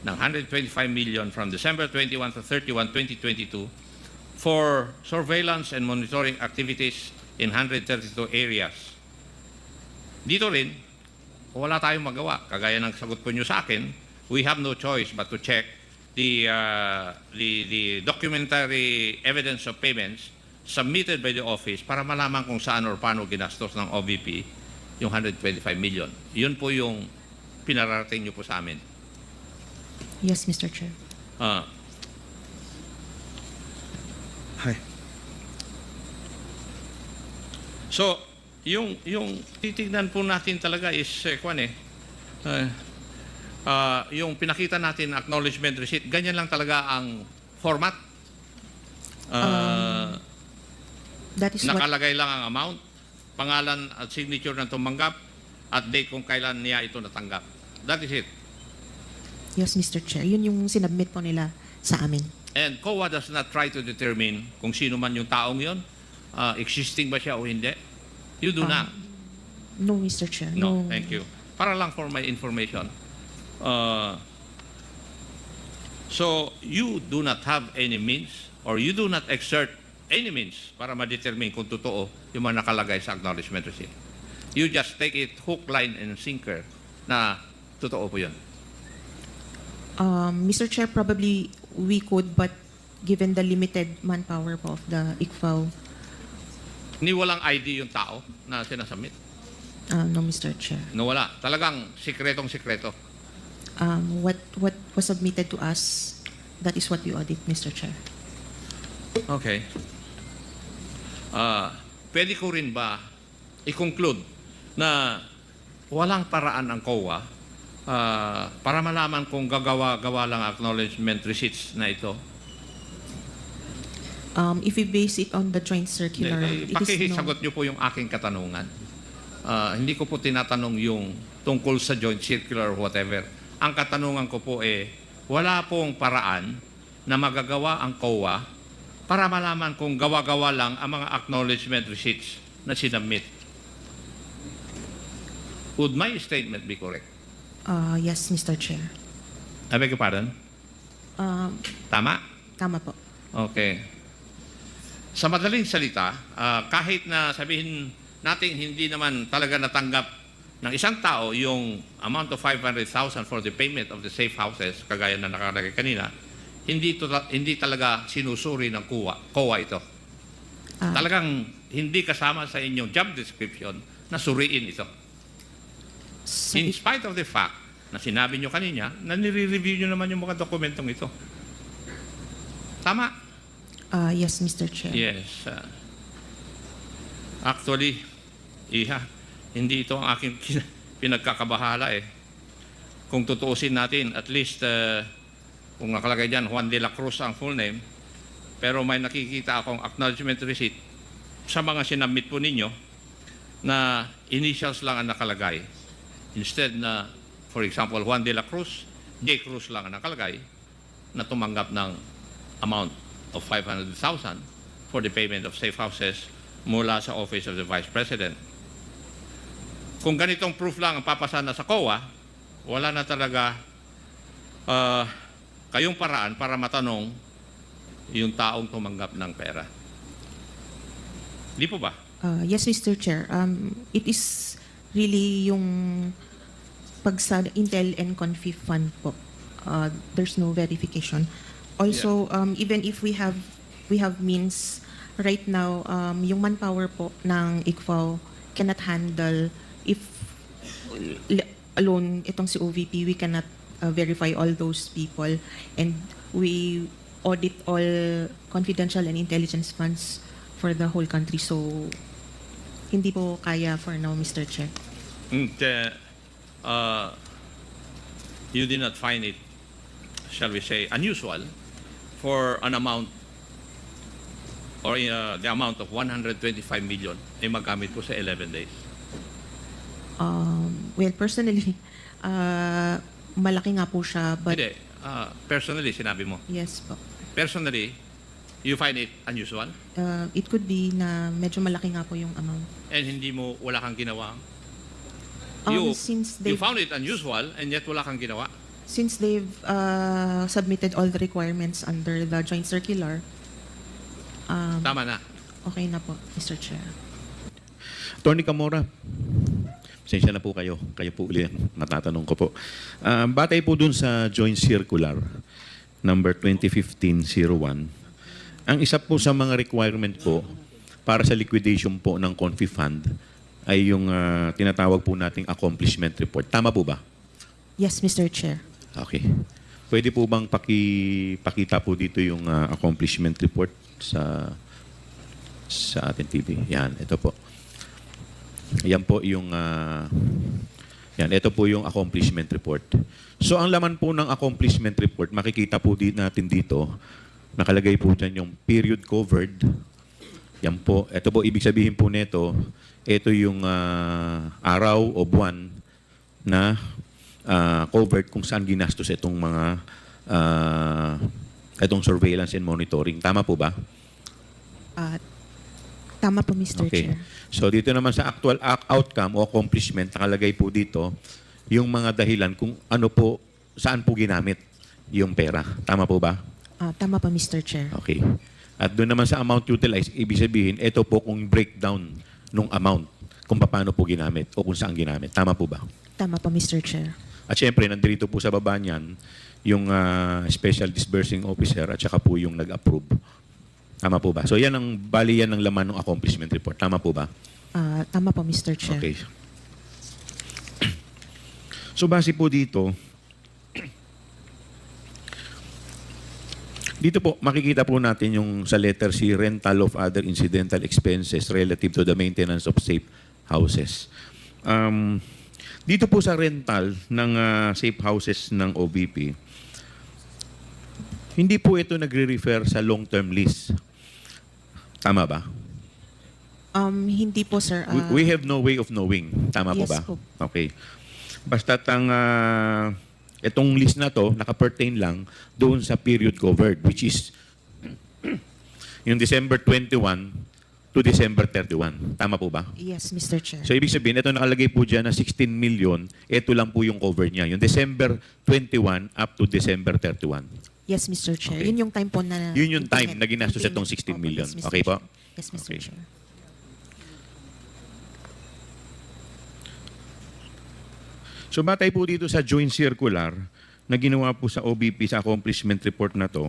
S2: ng 125 million from December 21 to 31, 2022 for surveillance and monitoring activities in 132 areas. Dito rin, wala tayong magawa. Kagaya ng sagot po nyo sa akin, we have no choice but to check the documentary evidence of payments submitted by the office para malaman kung saan or paano ginastos ng OVP yung 125 million. Yun po yung pinararating nyo po sa amin.
S6: Yes, Mr. Chair.
S2: So, yung titignan po natin talaga is yung pinakita natin acknowledgement receipt, ganyan lang talaga ang format.
S6: That is what,
S2: Nakalagay lang ang amount, pangalan at signature ng tumanggap, at date kung kailan niya ito natanggap. That is it.
S6: yes, Mr. Chair. Yun yung sinubmit po nila sa amin.
S2: And COA does not try to determine kung sino man yung taong yon, existing ba siya o hindi. You do not.
S6: No, Mr. Chair.
S2: No, thank you. Para lang for my information. So, you do not have any means or you do not exert any means para ma-determine kung totoo yung mga nakalagay sa acknowledgement receipt. You just take it hook, line, and sinker na totoo po yun.
S6: Mr. Chair, probably we could, but given the limited manpower po of the ICFAO,
S2: Ni walang ID yung tao na sinasubmit.
S6: no, Mr. Chair.
S2: No, wala. Talagang sikretong-sikreto.
S6: What was submitted to us, that is what we audit, Mr. Chair.
S2: Okay. Pwede ko rin ba i-conclude na walang paraan ang COA para malaman kung gagawa-gawa lang acknowledgement receipts na ito?
S6: If we base it on the joint circular, it is no.
S2: Pakisagot niyo po yung aking katanungan. Hindi ko po tinatanong yung tungkol sa joint circular or whatever. Ang katanungan ko po wala pong paraan na magagawa ang COA para malaman kung gawa-gawa lang ang mga acknowledgement receipts na sinubmit. Would my statement be correct?
S6: Yes, Mr. Chair.
S2: I beg your pardon? Tama?
S6: Tama po.
S2: Okay. Sa madaling salita, kahit na sabihin natin hindi naman talaga natanggap ng isang tao yung amount of 500,000 for the payment of the safe houses, kagaya na nakalagay kanina, hindi talaga sinusuri ng COA ito. Talagang hindi kasama sa inyong job description na suriin ito. In spite of the fact na sinabi nyo kanina na nire-review nyo naman yung mga dokumentong ito. Tama?
S6: Yes, Mr. Chair.
S2: Yes. Actually, hindi ito ang aking pinagkakabahala Kung tutuusin natin, at least, kung nakalagay dyan, Juan de la Cruz ang full name, pero may nakikita akong acknowledgement receipt sa mga sinabmit po ninyo na initials lang ang nakalagay. Instead na, for example, Juan de la Cruz, J. Cruz lang ang nakalagay na tumanggap ng amount of 500,000 for the payment of safe houses mula sa Office of the Vice President. Kung ganitong proof lang ang papasana sa COA, wala na talaga kayong paraan para matanong yung taong tumanggap ng pera. Di po ba?
S6: Yes, Mr. Chair. It is really yung pag sa Intel and Confif Fund po. There's no verification. Also, even if we have means right now, yung manpower po ng ICFAO cannot handle if alone itong si OVP, we cannot verify all those people, and we audit all confidential and intelligence funds for the whole country. So, hindi po kaya for now, Mr. Chair.
S2: You did not find it, shall we say, unusual for an amount or the amount of 125 million ay magamit po sa 11 days?
S6: Well, personally, malaki nga po siya, but
S2: Hindi. Personally, sinabi mo.
S6: yes po.
S2: Personally, you find it unusual?
S6: It could be na medyo malaki nga po yung amount.
S2: And wala kang ginawa?
S6: Since
S2: You
S6: they've,
S2: found it unusual and yet wala kang ginawa?
S6: since they've submitted all the requirements under the joint circular,
S2: Tama na.
S6: okay na po, Mr. Chair.
S1: Attorney Camora, pasensya na po kayo. Kayo po ulit matatanong ko po. Batay po dun sa Joint Circular number 2015-01, ang isa po sa mga requirement po para sa liquidation po ng Confi Fund ay yung tinatawag po nating accomplishment report. Tama po ba?
S6: Yes, Mr. Chair.
S1: Okay. Pwede po bang pakita po dito yung accomplishment report sa ating TV? Yan, ito po. Yan po yung ito po yung accomplishment report. So ang laman po ng accomplishment report, makikita po natin dito, nakalagay po dyan yung period covered. Yan po. Ito po, ibig sabihin po nito, ito yung araw o buwan na covered kung saan ginastos itong mga itong surveillance and monitoring. Tama po ba?
S6: Tama po, Mr. Chair.
S1: So dito naman sa actual outcome o accomplishment, nakalagay po dito yung mga dahilan kung ano po, saan po ginamit yung pera. Tama po ba?
S6: Tama po, Mr. Chair.
S1: Okay. At doon naman sa amount utilized, ibig sabihin, ito po kung breakdown ng amount, kung paano po ginamit o kung saan ginamit. Tama po ba?
S6: Tama po, Mr. Chair.
S1: At syempre, nandito po sa baba niyan, yung Special Disbursing Officer at saka po yung nag-approve. Tama po ba? So yan ang, bali yan ang laman ng accomplishment report. Tama po ba?
S6: Tama po, Mr. Chair.
S1: Okay. So base po dito, dito po, makikita po natin yung sa letter C, rental of other incidental expenses relative to the maintenance of safe houses. Dito po sa rental ng safe houses ng OVP, hindi po ito nagre-refer sa long-term lease. Tama ba?
S6: Hindi po, sir.
S1: We have no way of knowing. Tama po
S6: Yes
S1: ba?
S6: po.
S1: Okay. Basta't ang itong list na to naka-pertain lang doon sa period covered, which is yung December 21 to December 31. Tama po ba?
S6: Yes, Mr. Chair.
S1: So ibig sabihin, ito nakalagay po dyan na 16 million, ito lang po yung cover niya. Yung December 21 up to December 31.
S6: Yes, Mr. Chair.
S1: Okay.
S6: Yun yung time po na...
S1: Yun yung time na
S6: implement-
S1: ginastos itong 16
S6: Opo,
S1: million.
S6: yes, Mr.
S1: Okay po?
S6: Chair. Yes, Mr.
S1: Okay.
S6: Chair.
S1: So batay po dito sa joint circular na ginawa po sa OBP sa accomplishment report na to,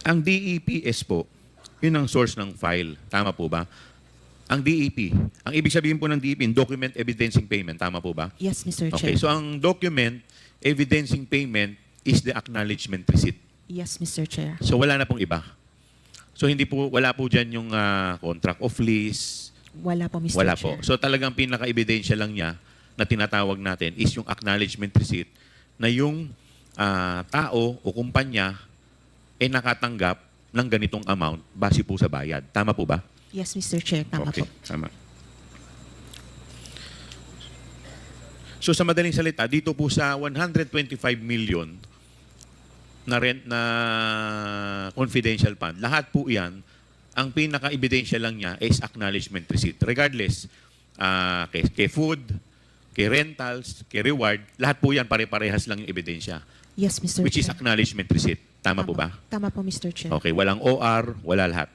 S1: ang DEPS po, yun ang source ng file. Tama po ba? Ang DEP, ang ibig sabihin po ng DEP, document evidencing payment. Tama po ba?
S6: Yes, Mr.
S1: Okay,
S6: Chair.
S1: so ang document evidencing payment is the acknowledgement receipt.
S6: Yes, Mr. Chair.
S1: So wala na pong iba. So wala po dyan yung contract of lease,
S6: Wala po, Mr.
S1: wala
S6: Chair.
S1: po. So talagang pinaka-ebidensya lang niya na tinatawag natin is yung acknowledgement receipt na yung tao o kumpanya ay nakatanggap ng ganitong amount base po sa bayad. Tama po ba?
S6: Yes, Mr. Chair. Tama
S1: Okay,
S6: po.
S1: tama. So sa madaling salita, dito po sa 125 million na rent na confidential fund, lahat po yan, ang pinaka-ebidensya lang niya is acknowledgement receipt. Regardless, kay food, kay rentals, kay reward, lahat po yan pare-parehas lang yung ebidensya.
S6: Yes, Mr.
S1: Which is
S6: Chair.
S1: acknowledgement receipt. Tama po ba?
S6: Tama po, Mr. Chair.
S1: Okay, walang OR, wala lahat.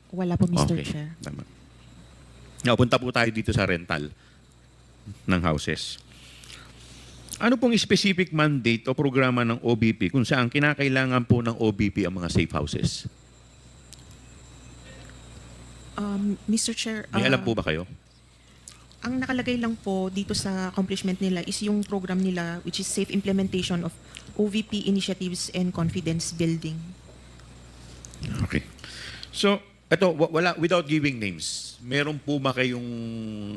S6: Wala po, Mr.
S1: Okay,
S6: Chair.
S1: tama. Now, punta po tayo dito sa rental ng houses. Ano pong specific mandate o programa ng OBP kung saan kinakailangan po ng OBP ang mga safe houses?
S6: Mr. Chair,
S1: May alam po ba kayo?
S6: ang nakalagay lang po dito sa accomplishment nila is yung program nila which is safe implementation of OVP initiatives and confidence building.
S1: Okay. So, ito, without giving names, meron po ba kayong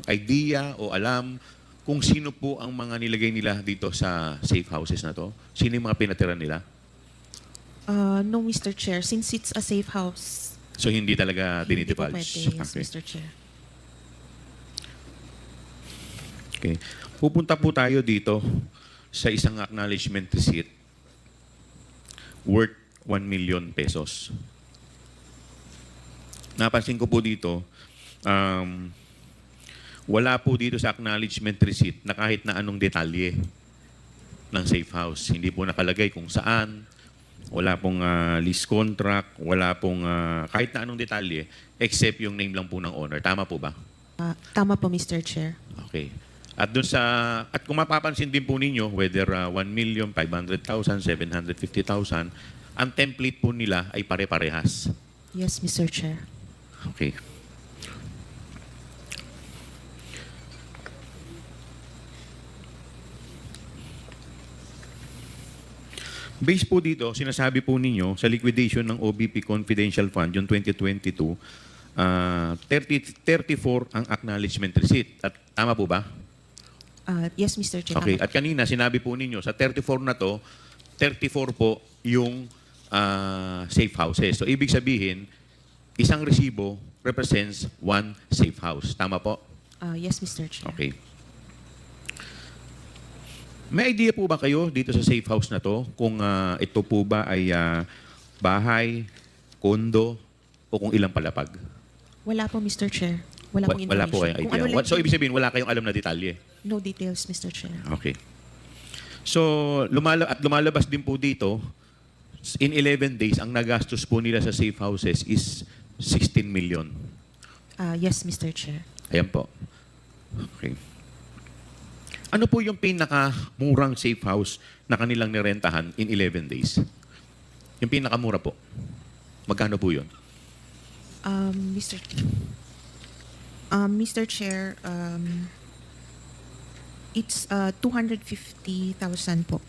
S1: idea o alam kung sino po ang mga nilagay nila dito sa safe houses na to? Sino yung mga pinatira nila?
S6: No, Mr. Chair, since it's a safe house,
S1: So, hindi talaga
S6: hindi po
S1: dinidivulge?
S6: pwede, yes,
S1: Okay.
S6: Mr. Chair.
S1: Okay. Pupunta po tayo dito sa isang acknowledgement receipt worth 1 million pesos. Napansin ko po dito, wala po dito sa acknowledgement receipt na kahit na anong detalye ng safe house. Hindi po nakalagay kung saan, wala pong lease contract, wala pong kahit na anong detalye except yung name lang po ng owner. Tama po ba?
S6: Tama po, Mr. Chair.
S1: Okay. At kung mapapansin din po ninyo, whether 1,500,000, 750,000, ang template po nila ay pare-parehas.
S6: Yes, Mr. Chair.
S1: Okay. Based po dito, sinasabi po ninyo sa liquidation ng OBP Confidential Fund, yung 2022, 34 ang acknowledgement receipt. At tama po ba?
S6: Yes, Mr. Chair.
S1: Okay.
S6: Tama
S1: At kanina, sinabi po ninyo, sa 34 na to, 34 po yung safe houses. So, ibig sabihin, isang resibo represents one safe house. Tama po?
S6: Yes, Mr. Chair.
S1: Okay. May idea po ba kayo dito sa safe house na to kung ito po ba ay bahay, kondo, o kung ilang palapag?
S6: Wala po, Mr. Chair. Wala pong
S1: Wala po
S6: information.
S1: kayong
S6: Kung
S1: idea.
S6: ano lang
S1: So,
S6: yung-
S1: ibig sabihin, wala kayong alam na detalye.
S6: No details, Mr. Chair.
S1: Okay. So, lumalabas din po dito, in 11 days, ang nagastos po nila sa safe houses is 16 million.
S6: Yes, Mr. Chair.
S1: Ayan po. Okay. Ano po yung pinakamurang safe house na kanilang nirentahan in 11 days? Yung pinakamura po. Magkano po yun?
S6: Mr. Chair, it's 250,000 po.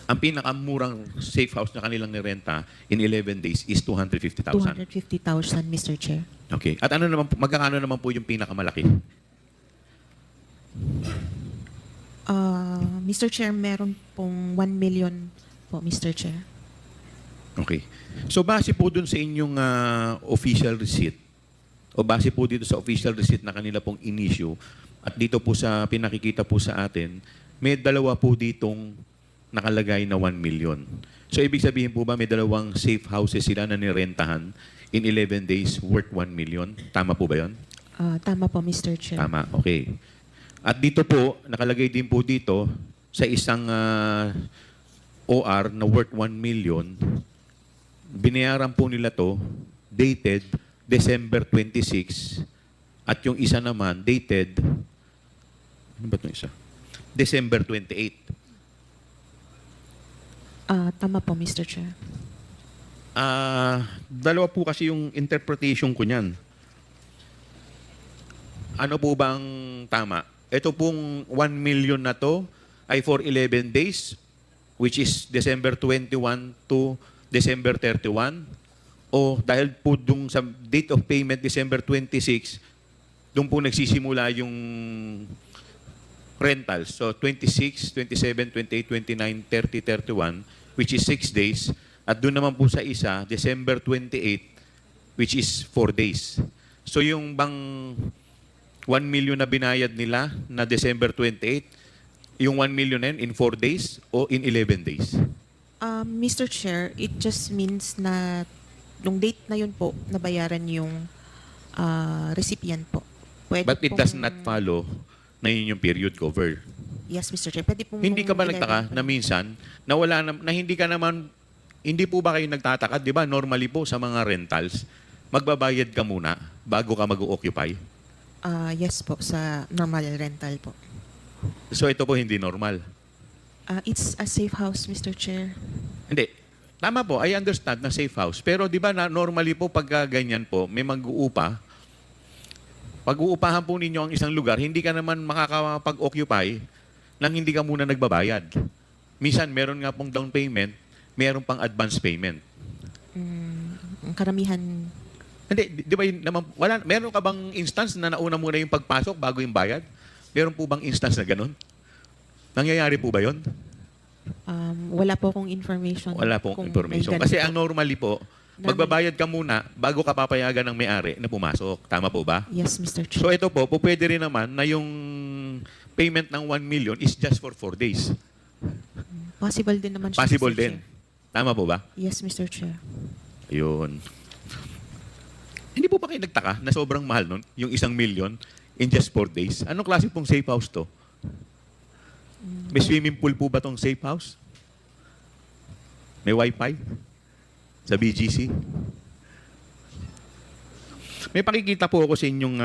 S1: Ang pinakamurang safe house na kanilang nirenta in 11 days is 250,000.
S6: 250,000, Mr. Chair.
S1: Okay. At ano naman, magkano naman po yung pinakamalaki?
S6: Mr. Chair, meron pong 1 million po, Mr. Chair.
S1: Okay. So base po dun sa inyong official receipt, o base po dito sa official receipt na kanila pong in-issue, at dito po sa pinakikita po sa atin, may dalawa po ditong nakalagay na 1 million. So ibig sabihin po ba may dalawang safe houses sila na nirentahan in 11 days worth 1 million? Tama po ba yun?
S6: Tama po, Mr. Chair.
S1: Tama, okay. At dito po, nakalagay din po dito sa isang OR na worth 1 million, binayaran po nila to dated December 26 at yung isa naman dated ano ba itong isa? December 28.
S6: Tama po, Mr. Chair.
S1: Dalawa po kasi yung interpretation ko niyan. Ano po bang tama? Ito pong 1 million na to ay for 11 days, which is December 21 to December 31. O dahil po dung sa date of payment, December 26, doon po nagsisimula yung rentals. So 26, 27, 28, 29, 30, 31, which is 6 days. At doon naman po sa isa, December 28, which is 4 days. So yung bang 1 million na binayad nila na December 28, yung 1 million na yun in 4 days o in 11 days?
S6: Mr. Chair, it just means na nung date na yun po, nabayaran yung recipient po. Pwede
S1: But it
S6: pong-
S1: does not follow na yun yung period cover.
S6: Yes, Mr. Chair. Pwede pong...
S1: Hindi ka ba
S6: 11
S1: nagtaka na minsan na wala na hindi ka naman, hindi po ba kayo nagtataka, di ba normally po sa mga rentals, magbabayad ka muna bago ka mag-occupy?
S6: Yes po, sa normal rental po.
S1: So ito po hindi normal.
S6: It's a safe house, Mr. Chair.
S1: Hindi. Tama po, I understand na safe house. Pero di ba na normally po pagka ganyan po, may mag-uupa, pag-uupahan po ninyo ang isang lugar, hindi ka naman makakapag-occupy nang hindi ka muna nagbabayad. Minsan, meron nga pong down payment, meron pang advance payment.
S6: Ang karamihan...
S1: Hindi, di ba yun naman, meron ka bang instance na nauna muna yung pagpasok bago yung bayad? Meron po bang instance na ganun? Nangyayari po ba yun?
S6: Wala po akong information.
S1: Wala pong
S6: kung may
S1: information.
S6: ganun
S1: Kasi
S6: po.
S1: ang normally po, magbabayad ka muna bago ka papayagan ng may-ari na pumasok. Tama po ba?
S6: Yes, Mr. Chair.
S1: So ito po, pwede rin naman na yung payment ng 1 million is just for 4 days.
S6: Possible din naman siya,
S1: Possible
S6: Mr.
S1: din.
S6: Chair.
S1: Tama po ba?
S6: Yes, Mr. Chair.
S1: Ayun. Hindi po ba kayo nagtaka na sobrang mahal nun, yung 1 million in just 4 days? Anong klase pong safe house to? May swimming pool po ba tong safe house? May wifi? Sa BGC? May pakikita po ako sa inyong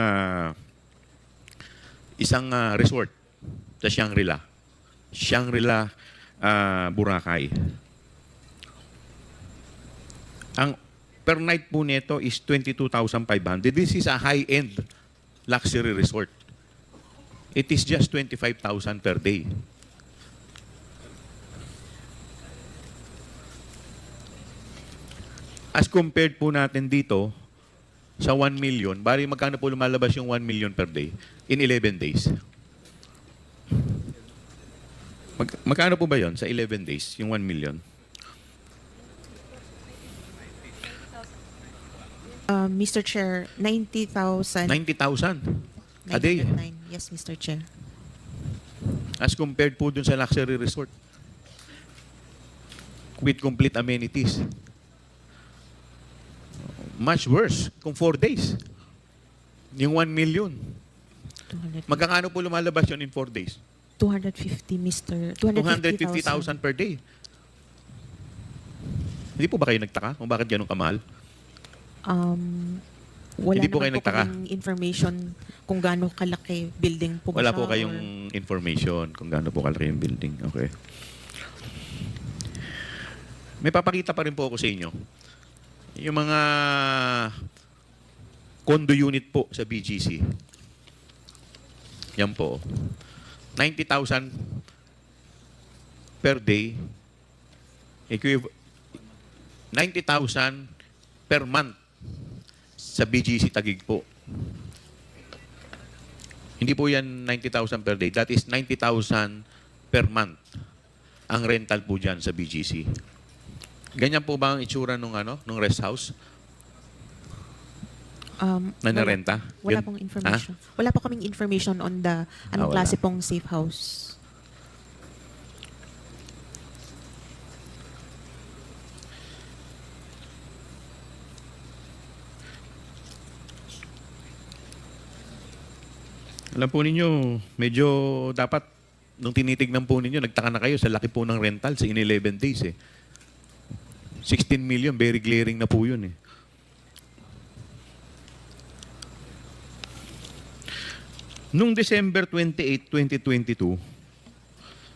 S1: isang resort sa Shangri-La. Shangri-La, Boracay. Ang per night po nito is 22,500. This is a high-end luxury resort. It is just 25,000 per day. As compared po natin dito sa 1 million, bali magkano po lumalabas yung 1 million per day in 11 days? Magkano po ba yon sa 11 days, yung 1 million?
S6: Mr. Chair, 90,000.
S1: 90,000 a day.
S6: 909. Yes, Mr. Chair.
S1: As compared po dun sa luxury resort. With complete amenities. Much worse kung 4 days. Yung 1 million.
S6: 250,
S1: Magkakano po lumalabas yun in 4 days?
S6: 250, Mr.
S1: 250,000 per day. Hindi po ba kayo nagtaka kung bakit ganun kamahal?
S6: Wala
S1: Hindi po kayo
S6: naman po
S1: nagtaka?
S6: kaming information kung gaano kalaki building po ba
S1: Wala
S6: siya
S1: po
S6: or-
S1: kayong information kung gaano po kalaki yung building. Okay. May papakita pa rin po ako sa inyo. Yung mga condo unit po sa BGC. Yan po. 90,000 per day. 90,000 per month sa BGC Taguig po. Hindi po yan 90,000 per day. That is 90,000 per month ang rental po dyan sa BGC. Ganyan po ba ang itsura nung rest house na narenta?
S6: Wala
S1: Yun?
S6: pong information. Wala po kaming information on the anong
S1: wala.
S6: klase pong safe house.
S1: Alam po ninyo, medyo dapat, nung tinitignan po ninyo, nagtaka na kayo sa laki po ng rentals in 11 days eh. 16 million, very glaring na po yun eh. Nung December 28, 2022,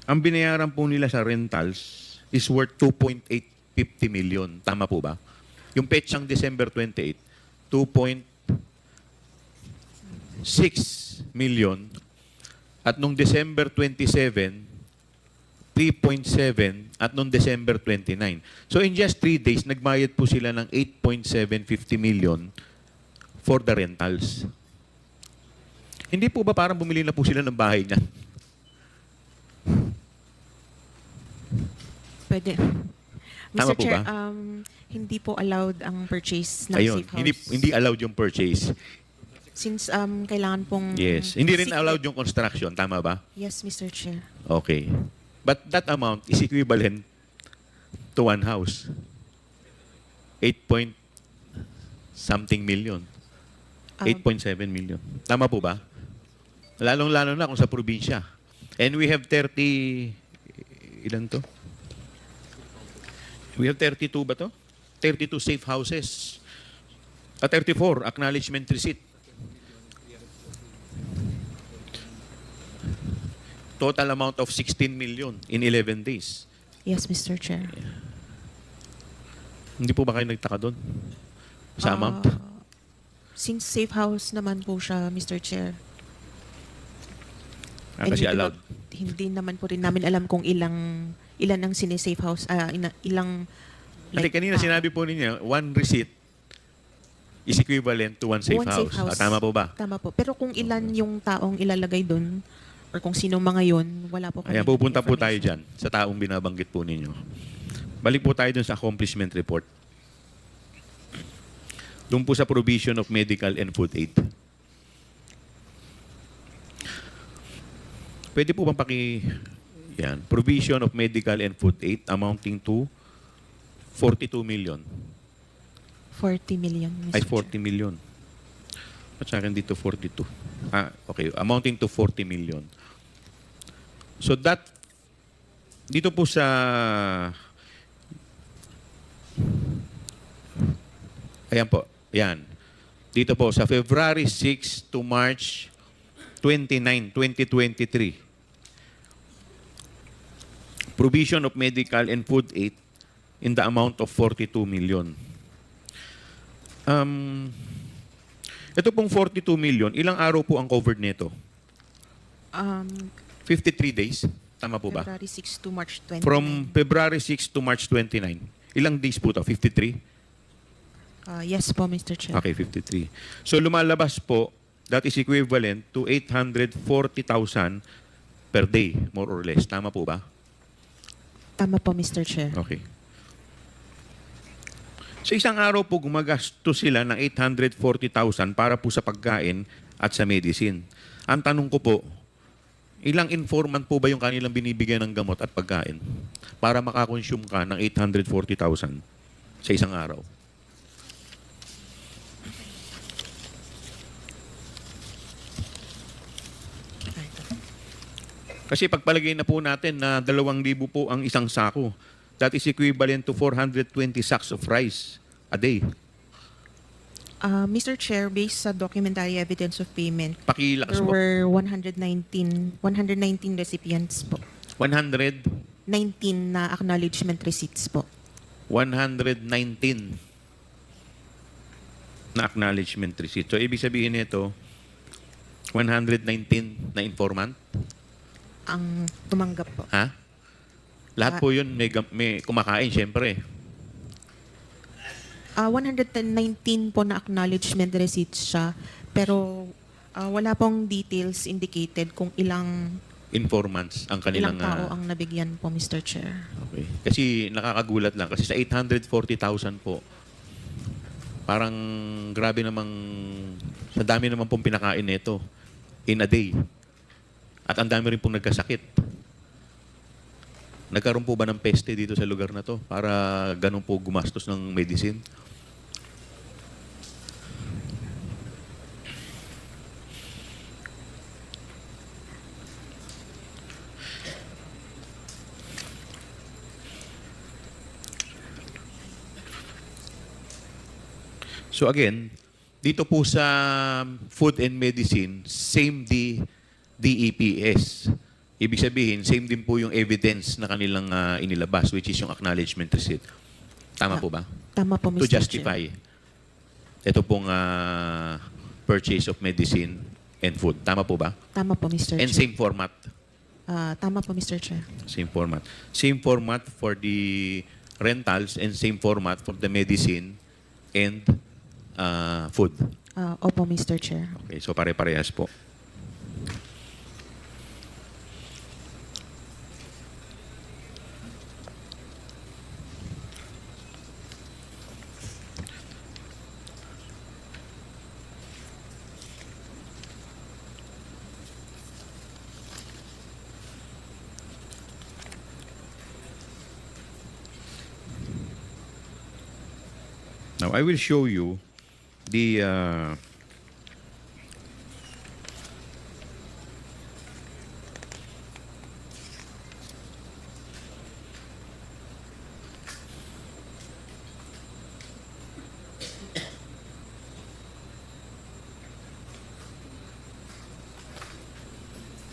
S1: ang binayaran po nila sa rentals is worth 2.850 million. Tama po ba? Yung petsang December 28, 2.6 million. At nung December 27, 3.7 at nung December 29. So in just 3 days, nagbayad po sila ng 8.750 million for the rentals. Hindi po ba parang bumili na po sila ng bahay niyan?
S6: Pwede.
S1: Tama
S6: Mr.
S1: po
S6: Chair,
S1: ba?
S6: hindi po allowed ang purchase ng
S1: Ayun,
S6: safe house.
S1: hindi allowed yung purchase.
S6: Since kailangan pong...
S1: Yes. Hindi rin
S6: secret-
S1: allowed yung construction. Tama ba?
S6: Yes, Mr. Chair.
S1: Okay. But that amount is equivalent to one house. 8 point something million. 8.7 million. Tama po ba? Lalong-lalo na kung sa probinsya. And we have 30... Ilan to? We have 32 ba to? 32 safe houses. 34 acknowledgement receipt. Total amount of 16 million in 11 days.
S6: Yes, Mr. Chair.
S1: Hindi po ba kayo nagtaka doon? Sa amount?
S6: Since safe house naman po siya, Mr. Chair.
S1: Kasi
S6: hindi
S1: allowed.
S6: Hindi naman po rin namin alam kung ilan ang sine-safe house, ilang...
S1: Kasi kanina sinabi po ninyo, one receipt is equivalent to one safe
S6: one
S1: house.
S6: safe house.
S1: Tama po ba?
S6: Tama po. Pero kung ilan yung taong ilalagay doon, or kung sino mga yon, wala po kami.
S1: Ayan, pupunta po tayo
S6: information.
S1: dyan sa taong binabanggit po ninyo. Balik po tayo dun sa accomplishment report. Doon po sa provision of medical and food aid. Pwede po bang yan, provision of medical and food aid amounting to 42 million.
S6: 40 million, Mr.
S1: Ay,
S6: Chair.
S1: 40 million. At sa akin dito, 42. Okay. Amounting to 40 million. So that, dito po sa, ayan po, ayan. Dito po, sa February 6 to March 29, 2023, provision of medical and food aid in the amount of 42 million. Ito pong 42 million, ilang araw po ang covered nito? 53 days? Tama po ba?
S6: February 6 to March 29.
S1: From February 6 to March 29. Ilang days po to? 53?
S6: Yes po, Mr. Chair.
S1: Okay, 53. So lumalabas po, that is equivalent to 840,000 per day, more or less. Tama po ba?
S6: Tama po, Mr. Chair.
S1: Okay. Sa isang araw po, gumagasto sila ng 840,000 para po sa pagkain at sa medicine. Ang tanong ko po, ilang informant po ba yung kanilang binibigyan ng gamot at pagkain para makakonsume ka ng 840,000 sa isang araw? Kasi pagpalagay na po natin na 2,000 po ang isang sako, that is equivalent to 420 sacks of rice a day.
S6: Mr. Chair, based sa documentary evidence of payment,
S1: Pakilakas
S6: there
S1: po.
S6: were 119 recipients po.
S1: 119
S6: 19 na acknowledgement receipts po.
S1: na acknowledgement receipt. So, ibig sabihin nito, 119 na informant?
S6: Ang tumanggap po.
S1: Ha? Lahat po yun may kumakain, syempre.
S6: 119 po na acknowledgement receipts siya, pero wala pong details indicated kung ilang
S1: informants ang kanilang...
S6: Ilang tao ang nabigyan po, Mr. Chair?
S1: Okay. Kasi nakakagulat lang. Kasi sa 840,000 po, parang grabe namang, sa dami naman pong pinakain nito in a day. At ang dami rin pong nagkasakit. Nagkaroon po ba ng peste dito sa lugar na to para ganun po gumastos ng medicine? So again, dito po sa food and medicine, same DEPS. Ibig sabihin, same din po yung evidence na kanilang inilabas, which is yung acknowledgement receipt. Tama po ba?
S6: Tama po, Mr.
S1: To justify ito pong purchase of medicine and food. Tama po ba?
S6: Chair. Tama po, Mr.
S1: And
S6: Chair.
S1: same format.
S6: Tama po, Mr. Chair.
S1: Same format. Same format for the rentals and same format for the medicine and food.
S6: Opo, Mr. Chair.
S1: Okay, so pare-parehas po. Now, I will show you the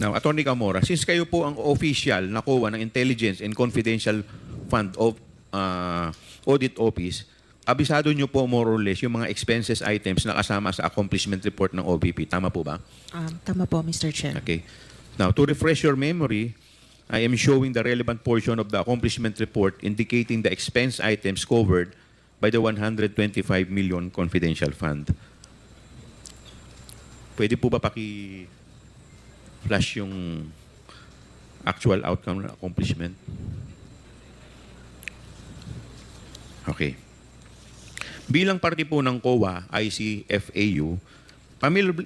S1: Now, Attorney Camora, since kayo po ang official na kuha ng Intelligence and Confidential Fund of Audit Office, abisado nyo po more or less yung mga expenses items na kasama sa accomplishment report ng OVP. Tama po ba?
S6: Tama po, Mr. Chair.
S1: Okay. Now, to refresh your memory, I am showing the relevant portion of the accomplishment report indicating the expense items covered by the 125 million confidential fund. Pwede po ba flash yung actual outcome ng accomplishment? Okay. Bilang parte po ng COA, ICFAU,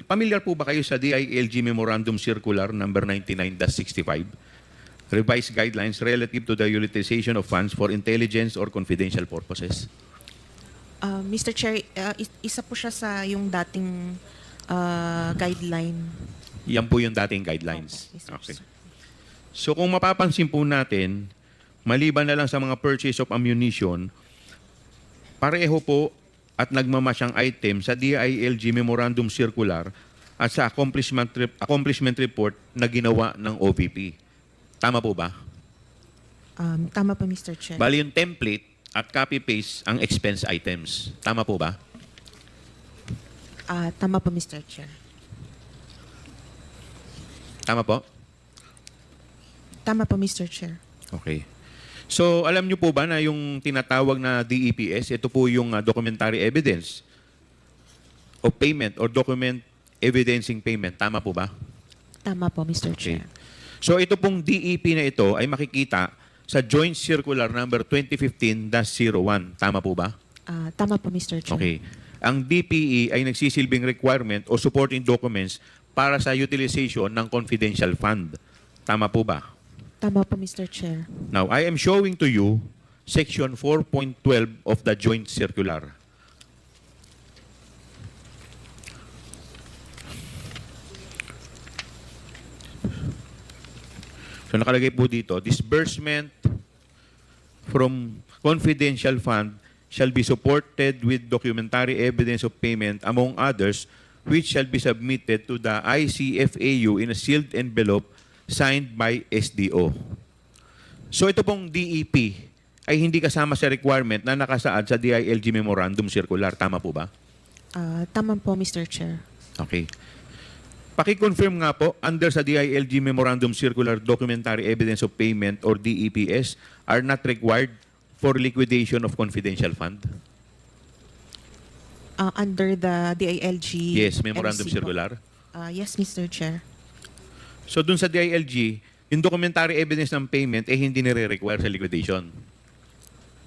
S1: familiar po ba kayo sa DILG Memorandum Circular number 99-65? Revised guidelines relative to the utilization of funds for intelligence or confidential purposes.
S6: Mr. Chair, isa po siya sa yung dating guideline.
S1: Yan po yung dating guidelines.
S6: Opo, yes,
S1: Okay.
S6: sir.
S1: So kung mapapansin po natin, maliban na lang sa mga purchase of ammunition, pareho po at nagmamasyang item sa DILG Memorandum Circular at sa accomplishment report na ginawa ng OVP. Tama po ba?
S6: Tama po, Mr. Chair.
S1: Bali yung template at copy-paste ang expense items. Tama po ba?
S6: Tama po, Mr. Chair.
S1: Tama po?
S6: Tama po, Mr. Chair.
S1: Okay. So, alam niyo po ba na yung tinatawag na DEPS, ito po yung documentary evidence of payment or document evidencing payment. Tama po ba?
S6: Tama po, Mr.
S1: Okay.
S6: Chair.
S1: So, ito pong DEP na ito ay makikita sa Joint Circular number 2015-01. Tama po ba?
S6: Tama po, Mr. Chair.
S1: Okay. Ang DPE ay nagsisilbing requirement o supporting documents para sa utilization ng confidential fund. Tama po ba?
S6: Tama po, Mr. Chair.
S1: Now, I am showing to you Section 4.12 of the Joint Circular. So, nakalagay po dito, disbursement from confidential fund shall be supported with documentary evidence of payment, among others, which shall be submitted to the ICFAU in a sealed envelope signed by SDO. So ito pong DEP ay hindi kasama sa requirement na nakasaad sa DILG Memorandum Circular. Tama po ba?
S6: Tama po, Mr. Chair.
S1: Okay. Paki-confirm nga po, under sa DILG Memorandum Circular, documentary evidence of payment or DEPS are not required for liquidation of confidential fund?
S6: Under the DILG
S1: Yes, Memorandum
S6: MC po.
S1: Circular.
S6: Yes, Mr. Chair.
S1: So dun sa DILG, yung documentary evidence ng payment hindi nire-require sa liquidation.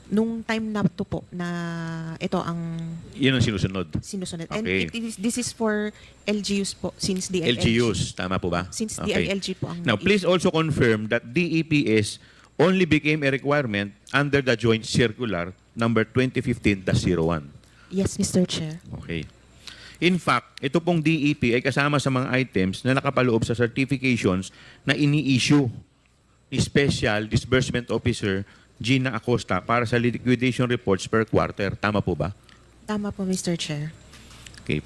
S6: Nung time na to po na ito ang
S1: Yun ang sinusunod.
S6: sinusunod. And
S1: Okay.
S6: this is for LGUs po since DILG.
S1: LGUs, tama po ba?
S6: Since
S1: Okay.
S6: DILG po ang
S1: Now, please also confirm that DEPS only became a requirement under the Joint Circular number 2015-01.
S6: Yes, Mr. Chair.
S1: Okay. In fact, ito pong DEP ay kasama sa mga items na nakapaloob sa certifications na ini-issue ni Special Disbursement Officer Gina Acosta para sa liquidation reports per quarter. Tama po ba?
S6: Tama po, Mr. Chair.
S1: Okay.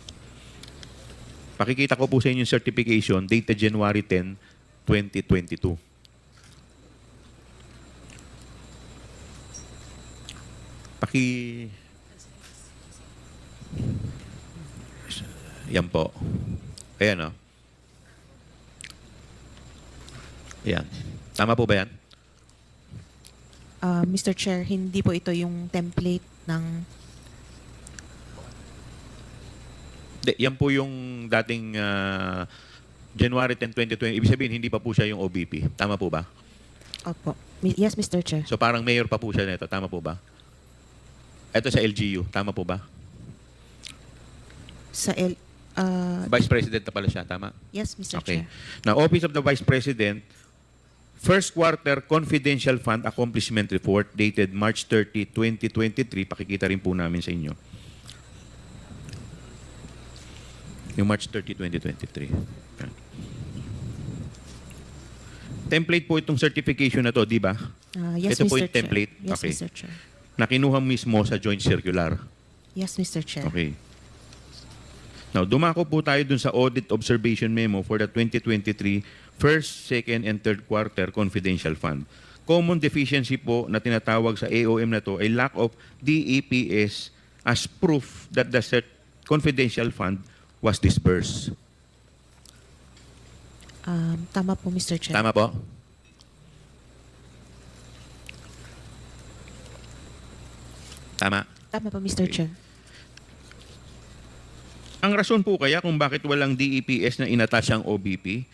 S1: Pakikita ko po sa inyo yung certification dated January 10, 2022. Yan po. Ayan o. Ayan. Tama po ba yan?
S6: Mr. Chair, hindi po ito yung template ng...
S1: Yan po yung dating January 10, 2020. Ibig sabihin, hindi pa po siya yung OBP. Tama po ba?
S6: Opo. Yes, Mr. Chair.
S1: So parang mayor pa po siya nito. Tama po ba? Ito sa LGU. Tama po ba?
S6: Sa
S1: Vice President na pala siya. Tama?
S6: yes, Mr.
S1: Okay.
S6: Chair.
S1: Now, Office of the Vice President, First Quarter Confidential Fund Accomplishment Report dated March 30, 2023. Pakikita rin po namin sa inyo. Yung March 30, 2023. Okay. Template po itong certification na to, di ba?
S6: Yes,
S1: Ito po
S6: Mr.
S1: yung template.
S6: Chair. Yes,
S1: Okay.
S6: Mr. Chair.
S1: Na kinuha mismo sa Joint Circular.
S6: Yes, Mr. Chair.
S1: Okay. Now, dumako po tayo dun sa Audit Observation Memo for the 2023 First, Second, and Third Quarter Confidential Fund. Common deficiency po na tinatawag sa AOM na to ay lack of DEPS as proof that the confidential fund was disbursed.
S6: Tama po, Mr. Chair.
S1: Tama po? Tama.
S6: Tama po, Mr.
S1: Okay.
S6: Chair.
S1: Ang rason po kaya kung bakit walang DEPS na inattach ang OBP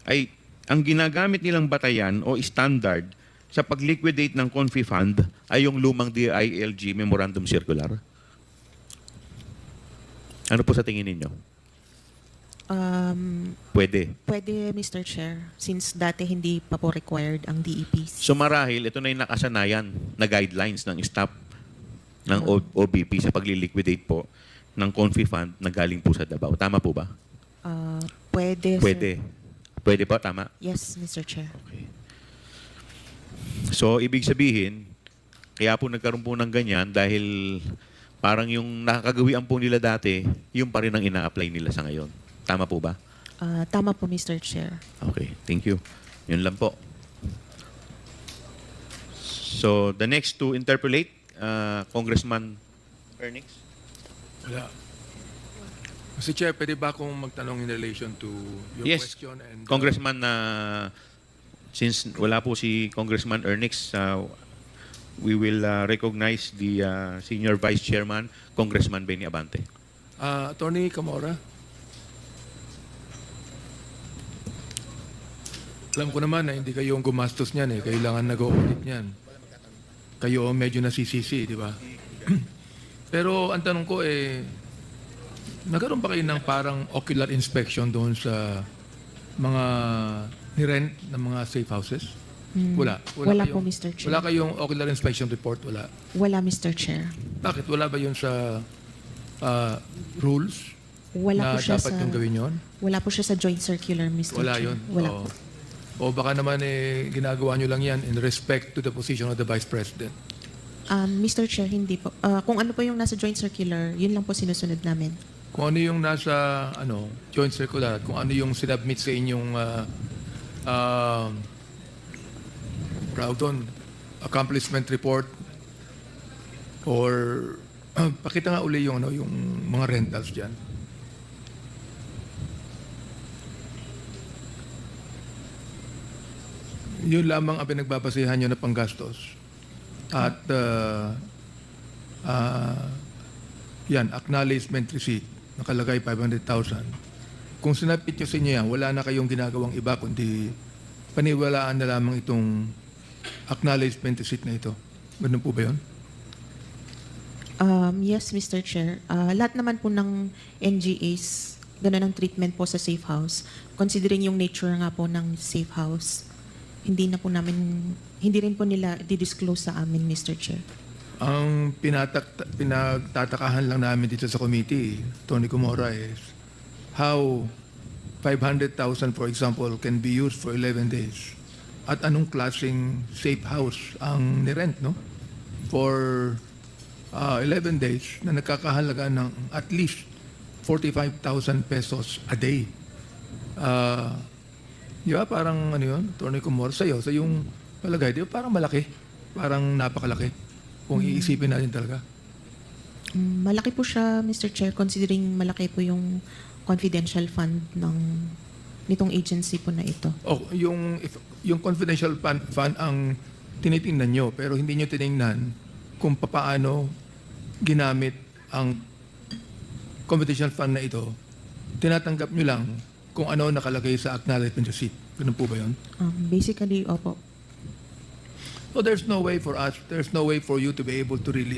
S1: ay ang ginagamit nilang batayan o standard sa pag-liquidate ng Confi Fund ay yung lumang DILG Memorandum Circular. Ano po sa tingin ninyo? Pwede.
S6: Pwede, Mr. Chair, since dati hindi pa po required ang DEPs.
S1: So marahil, ito na yung nakasanayan na guidelines ng staff ng OBP sa pag-liquidate po ng Confi Fund na galing po sa Davao. Tama po ba?
S6: Pwede, sir.
S1: Pwede. Pwede po, tama?
S6: Yes, Mr. Chair.
S1: Okay. So, ibig sabihin, kaya po nagkaroon po ng ganyan dahil parang yung nakakagawian po nila dati, yung pa rin ang ina-apply nila sa ngayon. Tama po ba?
S6: Tama po, Mr. Chair.
S1: Okay, thank you. Yun lang po. So, the next to interpolate, Congressman Ernix.
S7: Wala. Mr. Chair, pwede ba akong magtanong in relation to your
S1: Yes,
S7: question? And,
S1: Congressman, since wala po si Congressman Ernix, we will recognize the Senior Vice Chairman, Congressman Benny Abante.
S7: Attorney Camora, alam ko naman na hindi kayo ang gumastos niyan eh. Kayo lang ang nag-audit niyan. Kayo medyo nasisisi, di ba? Pero ang tanong ko nagkaroon ba kayo ng parang ocular inspection doon sa mga ni-rent ng mga safe houses? Wala.
S6: Wala po, Mr. Chair.
S7: Wala kayong ocular inspection report? Wala.
S6: Wala, Mr. Chair.
S7: Bakit? Wala ba yun sa rules
S6: Wala
S7: na
S6: po siya
S7: dapat
S6: sa...
S7: yung gawin yun?
S6: Wala po siya sa joint circular, Mr.
S7: Wala
S6: Chair.
S7: yun?
S6: Wala
S7: Oo.
S6: po.
S7: O baka naman ginagawa nyo lang yan in respect to the position of the Vice President.
S6: Mr. Chair, hindi po. Kung ano po yung nasa joint circular, yun lang po sinusunod namin.
S7: Kung ano yung nasa joint circular, kung ano yung sinubmit sa inyong accomplishment report or pakita nga uli yung mga rentals diyan. Yun lamang ang pinagbabasehan nyo na panggastos. At yan, acknowledgement receipt, nakalagay 500,000. kung sinapit nyo sa inyo yan, wala na kayong ginagawang iba, kundi paniwalaan na lamang itong acknowledgement receipt na ito. Ganun po ba yun?
S6: Yes, Mr. Chair. Lahat naman po ng NGAs, ganun ang treatment po sa safe house. Considering yung nature nga po ng safe house, hindi rin po nila di-disclose sa amin, Mr. Chair.
S7: Ang pinagtatakahan lang namin dito sa committee, Tony Comora, is how 500,000, for example, can be used for 11 days. At anong klaseng safe house ang nirent, no? For 11 days na nagkakahalaga ng at least 45,000 pesos a day. Di ba? Parang ano yun, Tony Comora, sa yung palagay, di ba? Parang malaki. Parang napakalaki. Kung iisipin natin talaga.
S6: Malaki po siya, Mr. Chair, considering malaki po yung confidential fund nitong agency po na ito.
S7: Yung confidential fund ang tinitingnan nyo, pero hindi nyo tinignan kung paano ginamit ang confidential fund na ito. Tinatanggap nyo lang kung ano nakalagay sa acknowledgement receipt. Ganun po ba yun?
S6: Basically, opo.
S7: So there's no way for us, there's no way for you to be able to really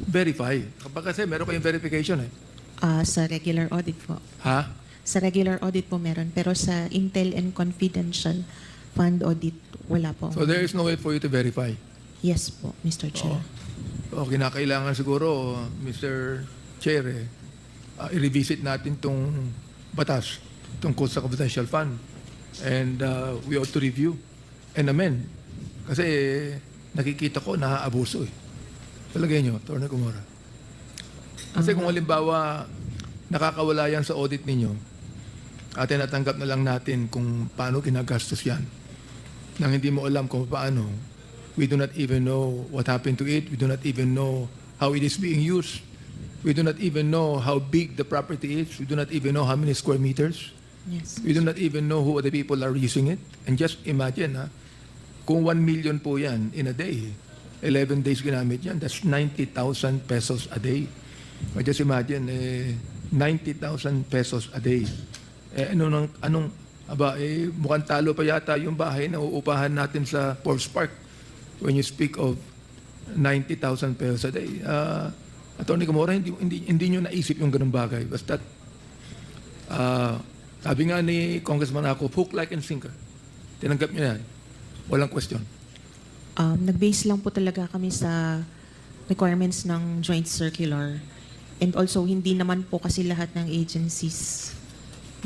S7: verify. Kapag kasi meron kayong verification eh.
S6: Sa regular audit po.
S7: Ha?
S6: Sa regular audit po meron, pero sa Intel and Confidential Fund audit, wala po.
S7: So there is no way for you to verify.
S6: Yes po, Mr. Chair.
S7: So kinakailangan siguro, Mr. Chair, i-revisit natin tong batas tungkol sa confidential fund. And we ought to review and amend. Kasi nakikita ko naaabuso eh. Palagay nyo, Atty. Comora. Kasi kung halimbawa nakakawala yan sa audit ninyo at natanggap na lang natin kung paano ginagastos yan nang hindi mo alam kung paano, we do not even know what happened to it, we do not even know how it is being used, we do not even know how big the property is, we do not even know how many square meters,
S6: Yes.
S7: we do not even know who the people are using it. And just imagine, kung 1 million po yan in a day, 11 days ginamit yan, that's 90,000 pesos a day. Or just imagine, 90,000 pesos a day. Mukhang talo pa yata yung bahay na uupahan natin sa Forbes Park when you speak of 90,000 pesos a day. Atty. Comora, hindi nyo naisip yung ganung bagay. Basta, sabi nga ni Congressman ako, hook, like, and sinker. Tinanggap nyo yan. Walang question.
S6: Nag-base lang po talaga kami sa requirements ng joint circular. And also, hindi naman po kasi lahat ng agencies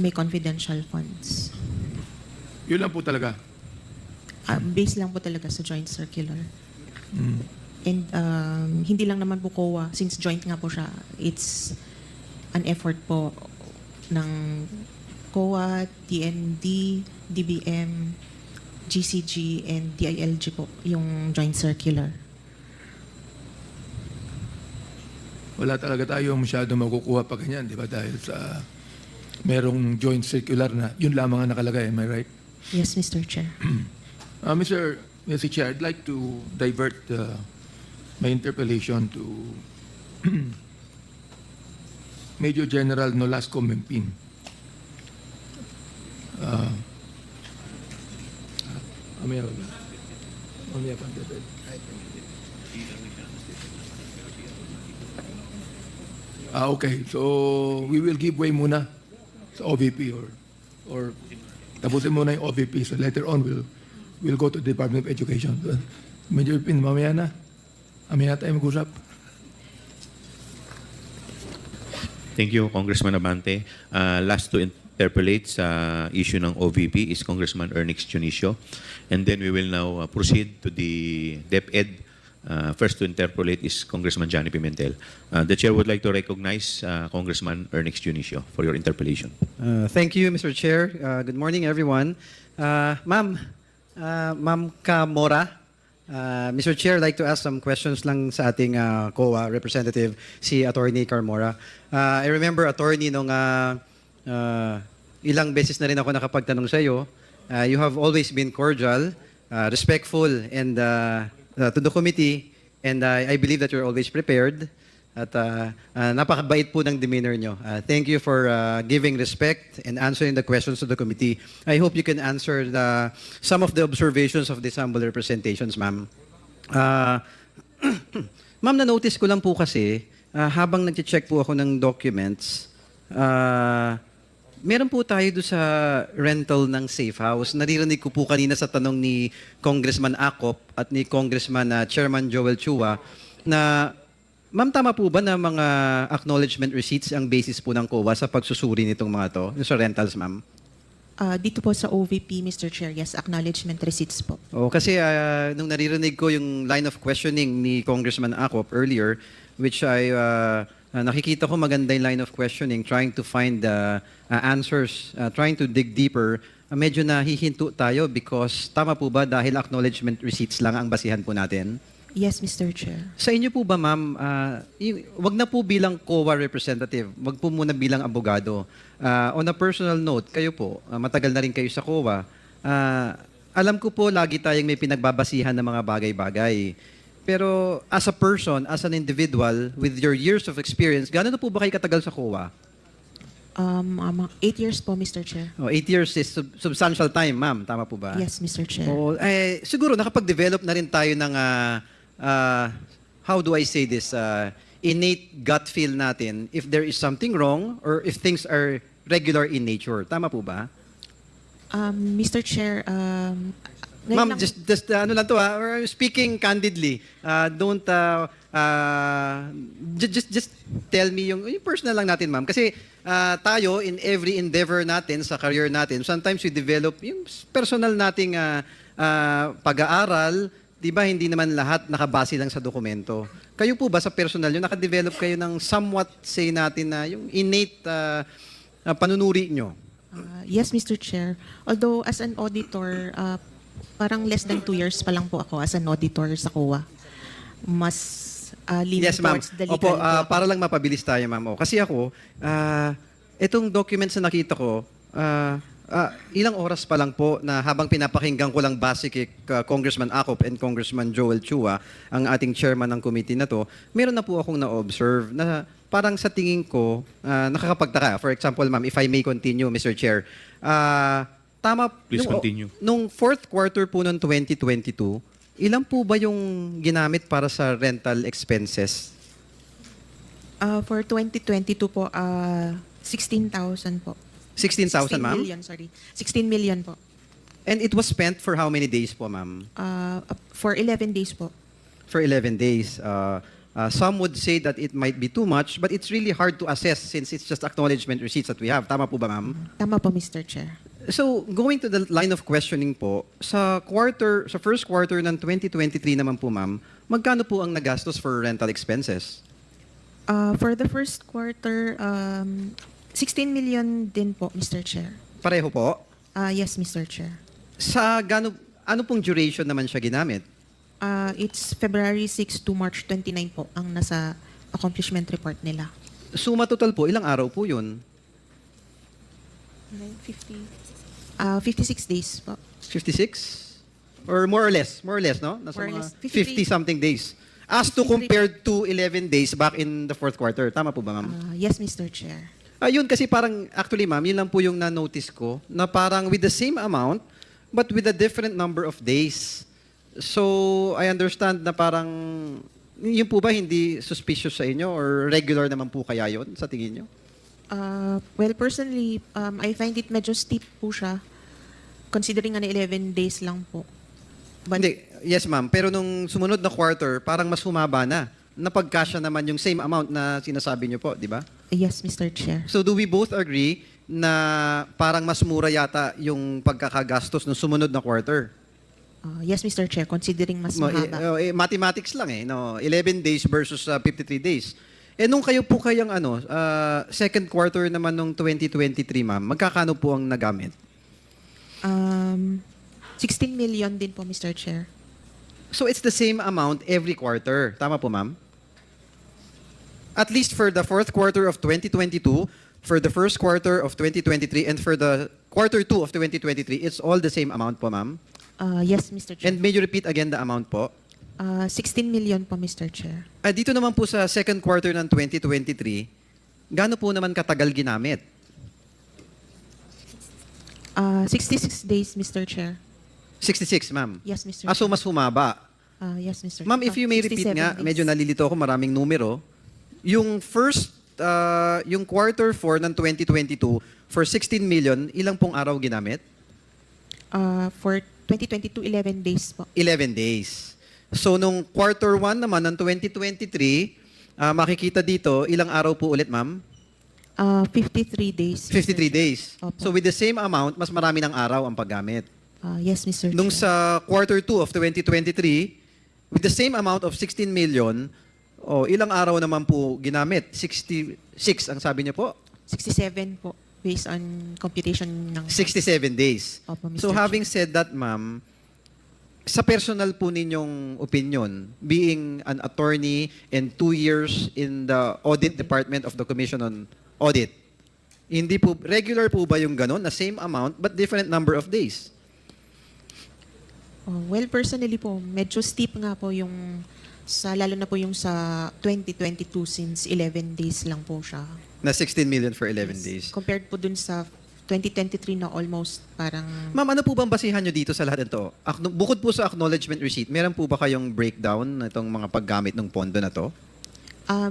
S6: may confidential funds.
S7: Yun lang po talaga.
S6: Base lang po talaga sa joint circular. And hindi lang naman po COA, since joint nga po siya, it's an effort po ng COA, TND, DBM, GCG, and DILG po, yung joint circular.
S7: Wala talaga tayo masyado makukuha pa ganyan, di ba? Dahil sa merong joint circular na yun lamang ang nakalagay. Am I right?
S6: Yes, Mr. Chair.
S7: Mr. Chair, I'd like to divert my interpellation to Major General Nolasco Mempin. Okay. So, we will give way muna sa OVP or tapusin muna yung OVP. So, later on, we'll go to the Department of Education. Major Pin, mamaya na. Mamaya tayo mag-usap.
S1: Thank you, Congressman Abante. Last to interpolate sa issue ng OVP is Congressman Ernix Junicio. And then we will now proceed to the DepEd. First to interpolate is Congressman Johnny Pimentel. The Chair would like to recognize Congressman Ernix Junicio for your interpellation.
S8: Thank you, Mr. Chair. Good morning, everyone. Ma'am Kamora, Mr. Chair, I'd like to ask some questions lang sa ating COA representative, si Attorney Carmora. I remember, Attorney, nung ilang beses na rin ako nakapagtanong sa iyo, you have always been cordial, respectful, and to the committee, and I believe that you're always prepared At napakabait po ng demeanor nyo. Thank you for giving respect and answering the questions of the committee. I hope you can answer some of the observations of these humble representations, ma'am. Ma'am, na-notice ko lang po kasi, habang nag-check po ako ng documents, meron po tayo doon sa rental ng safe house. Naririnig ko po kanina sa tanong ni Congressman Acop at ni Congressman Chairman Joel Chua na, ma'am, tama po ba na mga acknowledgement receipts ang basis po ng COA sa pagsusuri nitong mga to, yung sa rentals, ma'am?
S6: Dito po sa OVP, Mr. Chair, yes, acknowledgement receipts po.
S8: Oh, kasi nung naririnig ko yung line of questioning ni Congressman Acop earlier, which I nakikita ko maganda yung line of questioning, trying to find answers, trying to dig deeper, medyo nahihinto tayo because tama po ba dahil acknowledgement receipts lang ang basihan po natin?
S6: Yes, Mr. Chair.
S8: Sa inyo po ba, ma'am, wag na po bilang COA representative, wag po muna bilang abogado. On a personal note, kayo po, matagal na rin kayo sa COA, alam ko po lagi tayong may pinagbabasihan ng mga bagay-bagay. Pero as a person, as an individual, with your years of experience, gaano na po ba kayo katagal sa COA?
S6: 8 years po, Mr. Chair.
S8: 8 years is substantial time, ma'am. Tama po ba?
S6: Yes, Mr. Chair.
S8: Oo, siguro nakapag-develop na rin tayo ng, how do I say this, innate gut feel natin if there is something wrong or if things are regular in nature. Tama po ba?
S6: Mr. Chair,
S8: Ma'am, just ano lang to we're speaking candidly. Don't just tell me yung personal lang natin, ma'am. Kasi tayo in every endeavor natin sa career natin, sometimes we develop yung personal nating pag-aaral, 'di ba? Hindi naman lahat nakabase lang sa dokumento. Kayo po ba sa personal nyo, naka-develop kayo ng somewhat say natin na yung innate panunuri nyo?
S6: yes, Mr. Chair. Although as an auditor, parang less than 2 years pa lang po ako as an auditor sa COA. Mas leaning
S8: Yes, ma'am.
S6: towards the legal.
S8: Opo, para lang mapabilis tayo, ma'am. Kasi ako, itong documents na nakita ko, ilang oras pa lang po na habang pinapakinggan ko lang base kay Congressman Acop and Congressman Joel Chua, ang ating chairman ng committee na to, meron na po akong na-observe na parang sa tingin ko, nakakapagtaka. For example, ma'am, if I may continue, Mr. Chair, tama,
S1: Please continue.
S8: Nung fourth quarter po ng 2022, ilan po ba yung ginamit para sa rental expenses?
S6: For 2022 po, 16,000 po.
S8: 16,000,
S6: 16
S8: ma'am?
S6: million, sorry. 16 million po.
S8: And it was spent for how many days po, ma'am?
S6: For 11 days po.
S8: For 11 days. Some would say that it might be too much, but it's really hard to assess since it's just acknowledgement receipts that we have. Tama po ba, ma'am?
S6: Tama po, Mr. Chair.
S8: So, going to the line of questioning po, sa first quarter ng 2023 naman po, ma'am, magkano po ang nagastos for rental expenses?
S6: For the first quarter, 16 million din po, Mr. Chair.
S8: Pareho po?
S6: Yes, Mr. Chair.
S8: Sa ano pong duration naman siya ginamit?
S6: It's February 6 to March 29 po ang nasa accomplishment report nila.
S8: Suma total po, ilang araw po yun?
S6: 56 days po.
S8: 56? Or more or less, no? Nasa
S6: More or
S8: mga
S6: less. 53.
S8: 50-something days. As to
S6: 53.
S8: compared to 11 days back in the fourth quarter. Tama po ba, ma'am?
S6: Yes, Mr. Chair.
S8: Yun kasi parang, actually ma'am, yun lang po yung na-notice ko, na parang with the same amount, but with a different number of days. So, I understand na parang, yun po ba hindi suspicious sa inyo or regular naman po kaya yun sa tingin nyo?
S6: Well, personally, I find it medyo steep po siya, considering na 11 days lang po. But,
S8: Hindi, yes ma'am, pero nung sumunod na quarter, parang mas humaba na. Napagkasya naman yung same amount na sinasabi nyo po, di ba?
S6: yes, Mr. Chair.
S8: So do we both agree na parang mas mura yata yung pagkakagastos ng sumunod na quarter?
S6: Yes, Mr. Chair, considering mas mahaba.
S8: Mathematics lang no? 11 days versus 53 days. Nung kayo po kayang second quarter naman nung 2023, ma'am, magkakano po ang nagamit?
S6: 16 million din po, Mr. Chair.
S8: So it's the same amount every quarter. Tama po, ma'am? At least for the fourth quarter of 2022, for the first quarter of 2023, and for the quarter 2 of 2023, it's all the same amount po, ma'am?
S6: Yes, Mr. Chair.
S8: And may you repeat again the amount po?
S6: 16 million po, Mr. Chair.
S8: Dito naman po sa second quarter ng 2023, gaano po naman katagal ginamit?
S6: 66 days, Mr. Chair.
S8: 66, ma'am.
S6: Yes, Mr.
S8: So
S6: Chair.
S8: mas humaba.
S6: Yes, Mr.
S8: Ma'am, if you may repeat
S6: 67
S8: nga,
S6: days.
S8: medyo nalilito ako, maraming numero. Yung yung quarter 4 ng 2022, for 16 million, ilang pong araw ginamit?
S6: For 2022, 11 days po.
S8: 11 days. So, nung quarter 1 naman ng 2023, makikita dito, ilang araw po ulit, ma'am?
S6: 53 days. Mr.
S8: 53
S6: Chair.
S8: days.
S6: Opo.
S8: So, with the same amount, mas marami ng araw ang paggamit.
S6: Yes, Mr.
S8: Nung
S6: Chair.
S8: sa quarter 2 of 2023, with the same amount of 16 million, ilang araw naman po ginamit? 66 ang sabi niyo po?
S6: 67 po, based on computation ng...
S8: 67 days.
S6: Opo, Mr.
S8: So
S6: Chair.
S8: having said that, ma'am, sa personal po ninyong opinion, being an attorney and 2 years in the audit department of the Commission on Audit, hindi po, regular po ba yung ganon, na same amount but different number of days?
S6: Well, personally po, medyo steep nga po yung lalo na po yung sa 2022 since 11 days lang po siya.
S8: Na 16 million for 11 days.
S6: Compared po dun sa 2023 na almost parang...
S8: Ma'am, ano po bang basihan nyo dito sa lahat nito? Bukod po sa acknowledgement receipt, meron po ba kayong breakdown na itong mga paggamit ng pondo na to?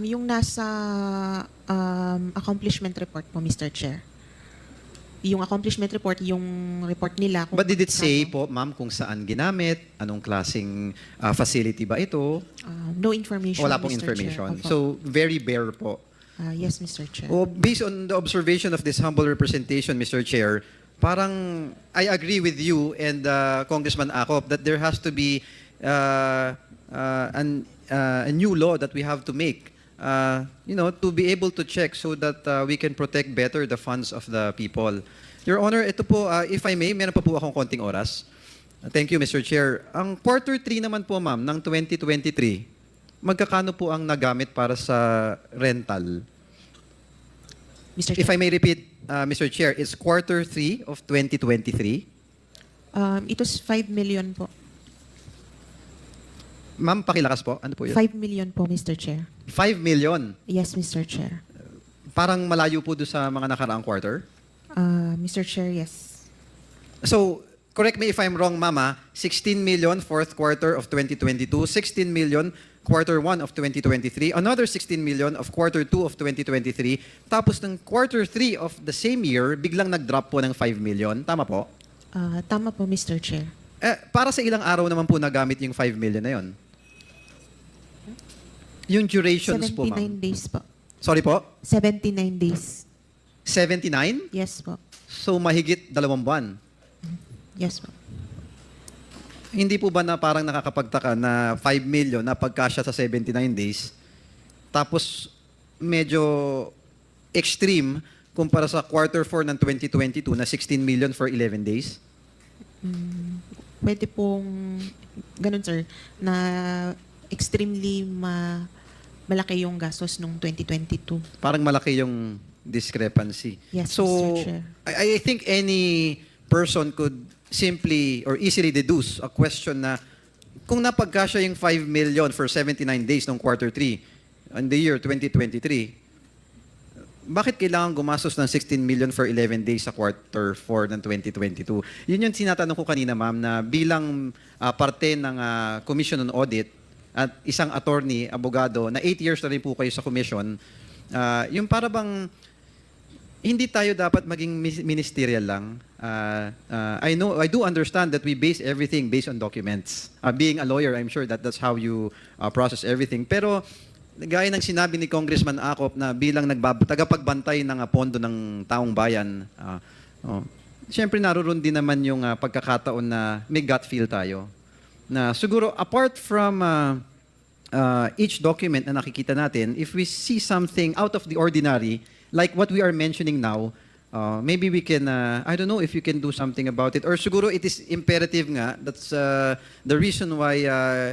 S6: Yung nasa accomplishment report po, Mr. Chair. Yung accomplishment report, yung report nila.
S8: But did it say po, ma'am, kung saan ginamit? Anong klaseng facility ba ito?
S6: No information,
S8: Wala pong
S6: Mr.
S8: information.
S6: Chair. Opo.
S8: So, very bare po.
S6: Yes, Mr. Chair.
S8: Based on the observation of this humble representation, Mr. Chair, parang I agree with you and Congressman Acop that there has to be a new law that we have to make, to be able to check so that we can protect better the funds of the people. Your Honor, ito po, if I may, meron pa po akong konting oras. Thank you, Mr. Chair. Ang quarter 3 naman po, ma'am, ng 2023, magkakano po ang nagamit para sa rental?
S6: Mr.
S8: If
S6: Chair.
S8: I may repeat, Mr. Chair, it's quarter 3 of 2023.
S6: It was 5 million po.
S8: Ma'am, pakilakas po. Ano po yun?
S6: 5 million po, Mr. Chair.
S8: 5 million.
S6: Yes, Mr. Chair.
S8: Parang malayo po doon sa mga nakaraang quarter.
S6: Mr. Chair, yes.
S8: So, correct me if I'm wrong, Mama. 16 million fourth quarter of 2022, 16 million quarter 1 of 2023, another 16 million of quarter 2 of 2023, tapos ng quarter 3 of the same year, biglang nag-drop po ng 5 million. Tama po?
S6: Tama po, Mr. Chair.
S8: Para sa ilang araw naman po nagamit yung 5 million na yon? Yung durations po,
S6: 79
S8: ma'am.
S6: days po.
S8: Sorry po?
S6: 79 days.
S8: 79?
S6: Yes po.
S8: So, mahigit 2 buwan.
S6: Yes po.
S8: Hindi po ba na parang nakakapagtaka na 5 million na pagkasya sa 79 days, tapos medyo extreme kumpara sa quarter 4 ng 2022 na 16 million for 11 days?
S6: Pwede pong, ganun sir, na extremely malaki yung gastos nung 2022.
S8: Parang malaki yung discrepancy.
S6: Yes,
S8: So,
S6: Mr. Chair.
S8: I think any person could simply or easily deduce a question na kung napagkasya yung 5 million for 79 days ng quarter 3 in the year 2023, bakit kailangan gumastos ng 16 million for 11 days sa quarter 4 ng 2022? Yun yung sinatanong ko kanina, ma'am, na bilang parte ng Commission on Audit at isang attorney, abogado, na 8 years na rin po kayo sa commission, yung para bang hindi tayo dapat maging ministerial lang. I do understand that we base everything based on documents. Being a lawyer, I'm sure that that's how you process everything. Pero gaya ng sinabi ni Congressman Acop na bilang tagapagbantay ng pondo ng taong bayan, siyempre naroon din naman yung pagkakataon na may gut feel tayo. Na siguro apart from each document na nakikita natin, if we see something out of the ordinary, like what we are mentioning now, maybe we can, I don't know if you can do something about it. Or siguro it is imperative nga, that's the reason why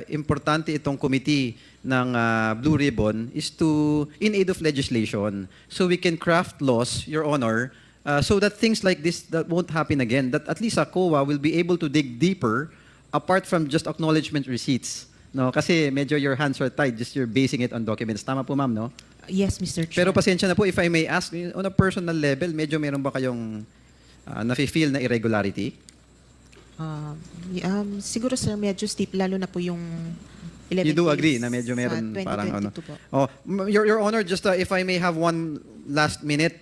S8: importante itong committee ng Blue Ribbon is to, in aid of legislation, so we can craft laws, Your Honor, so that things like this that won't happen again, that at least COA will be able to dig deeper apart from just acknowledgement receipts. No? Kasi medyo your hands are tied, just you're basing it on documents. Tama po, ma'am, no?
S6: Yes, Mr. Chair.
S8: Pero pasensya na po, if I may ask, on a personal level, medyo meron ba kayong nafe-feel na irregularity?
S6: Siguro, sir, medyo steep, lalo na po yung 11
S8: You do agree
S6: days
S8: na medyo
S6: sa
S8: meron parang ano?
S6: 2022 po.
S8: Oh, Your Honor, just if I may have one last minute,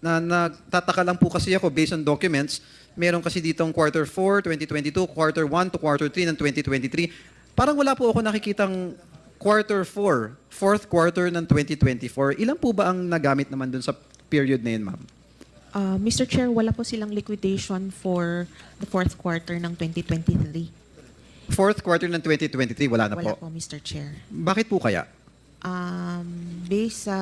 S8: natataka lang po kasi ako based on documents, meron kasi ditong quarter 4, 2022, quarter 1 to quarter 3 ng 2023. Parang wala po ako nakikitang quarter 4, fourth quarter ng 2024. Ilan po ba ang nagamit naman dun sa period na yun, ma'am?
S6: Mr. Chair, wala po silang liquidation for the fourth quarter ng 2023.
S8: Fourth quarter ng 2023, wala na
S6: Wala
S8: po.
S6: po, Mr. Chair.
S8: Bakit po kaya?
S6: Based sa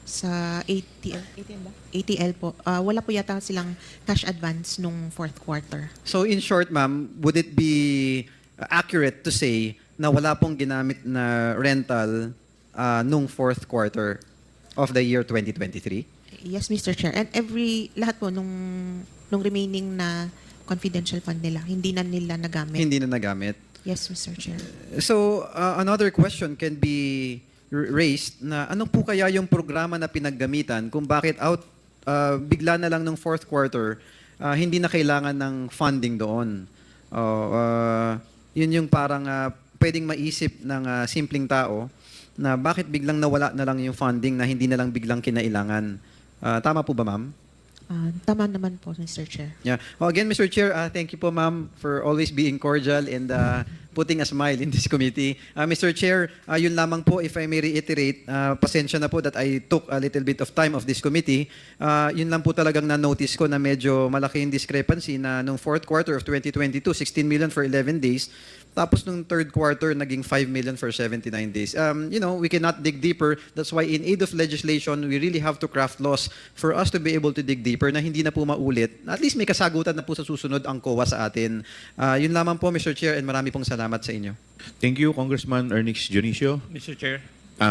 S6: sa ATL po, wala po yata silang cash advance nung fourth quarter.
S8: So in short, ma'am, would it be accurate to say na wala pong ginamit na rental nung fourth quarter of the year 2023?
S6: Yes, Mr. Chair. And lahat po nung remaining na confidential fund nila, hindi na nila nagamit.
S8: Hindi na nagamit.
S6: Yes, Mr. Chair.
S8: So another question can be raised na ano po kaya yung programa na pinaggamitan kung bakit bigla na lang nung fourth quarter hindi na kailangan ng funding doon. Yun yung parang pwedeng maisip ng simpleng tao na bakit biglang nawala na lang yung funding na hindi na lang biglang kinailangan. Tama po ba, ma'am?
S6: Tama naman po, Mr. Chair.
S8: Yeah. Well, again, Mr. Chair, thank you po, ma'am, for always being cordial and putting a smile in this committee. Mr. Chair, yun lamang po, if I may reiterate, pasensya na po that I took a little bit of time of this committee. Yun lang po talagang na-notice ko na medyo malaki yung discrepancy na nung fourth quarter of 2022, 16 million for 11 days. Tapos nung third quarter, naging 5 million for 79 days. We cannot dig deeper. That's why in aid of legislation, we really have to craft laws for us to be able to dig deeper na hindi na po maulit. At least may kasagutan na po sa susunod ang COA sa atin. Yun lamang po, Mr. Chair, and marami pong salamat sa inyo.
S1: Thank you, Congressman Ernix Dionisio.
S2: Mr. Chair,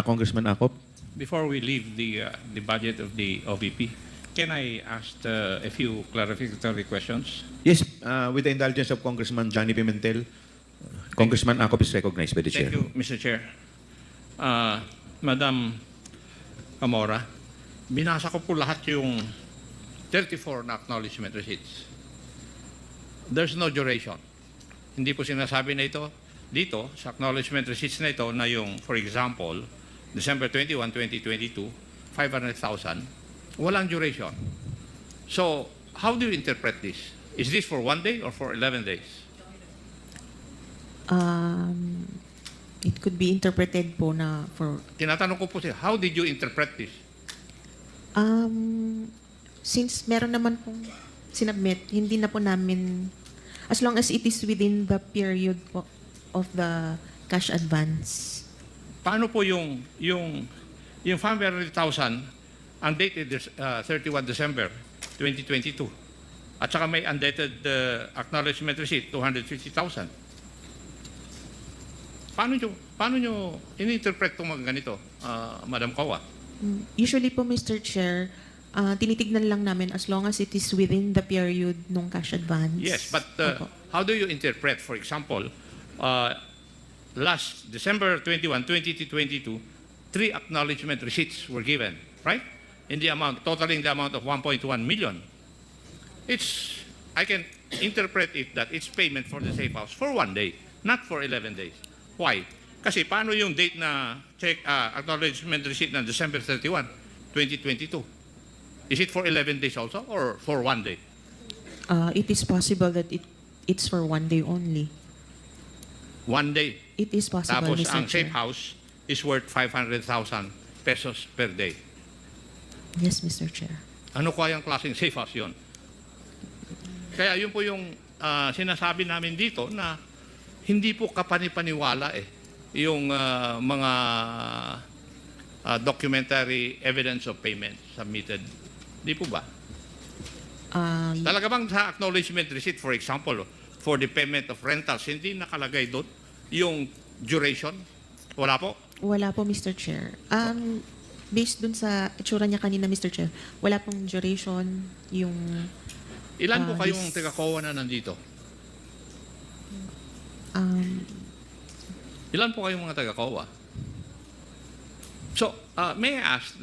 S1: Congressman Acop.
S2: before we leave the budget of the OVP, can I ask a few clarificatory questions?
S1: Yes, with the indulgence of Congressman Johnny Pimentel, Congressman Acop is recognized by the Chair.
S2: Thank you, Mr. Chair. Madam Camora, binasa ko po lahat yung 34 na acknowledgement receipts. There's no duration. Hindi po sinasabi na ito dito sa acknowledgement receipts na ito na yung, for example, December 21, 2022, 500,000, walang duration. So, how do you interpret this? Is this for 1 day or for 11 days?
S6: It could be interpreted po na for
S2: Tinatanong ko po siya, how did you interpret this?
S6: since meron naman pong sinubmit, hindi na po namin, as long as it is within the period po of the cash advance.
S2: Paano po yung 500,000 ang dated 31 December 2022 at saka may undated acknowledgement receipt 250,000? Paano nyo in-interpret itong mga ganito, Madam Kawa?
S6: Usually po, Mr. Chair, tinitignan lang namin as long as it is within the period ng cash advance.
S2: Yes, but
S6: Opo.
S2: how do you interpret, for example, last December 21, 2022, 3 acknowledgement receipts were given, right? In the amount, totaling the amount of 1.1 million. I can interpret it that it's payment for the safe house for 1 day, not for 11 days. Why? Kasi paano yung date na acknowledgement receipt ng December 31, 2022? Is it for 11 days also or for 1 day?
S6: It is possible that it's for 1 day only.
S2: 1 day.
S6: It is possible,
S2: Tapos
S6: Mr.
S2: ang
S6: Chair.
S2: safe house is worth 500,000 pesos per day.
S6: Yes, Mr. Chair.
S2: Ano kayang klaseng safe house yun? Kaya yun po yung sinasabi namin dito na hindi po kapanipaniwala yung mga documentary evidence of payment submitted. Di po ba? Talaga bang sa acknowledgement receipt, for example, for the payment of rentals, hindi nakalagay doon yung duration? Wala po?
S6: Wala po, Mr. Chair. Based dun sa itsura niya kanina, Mr. Chair, wala pong duration yung...
S2: Ilan po kayong
S6: this-
S2: taga-COA na nandito? Ilan po kayong mga taga-COA? So, may I ask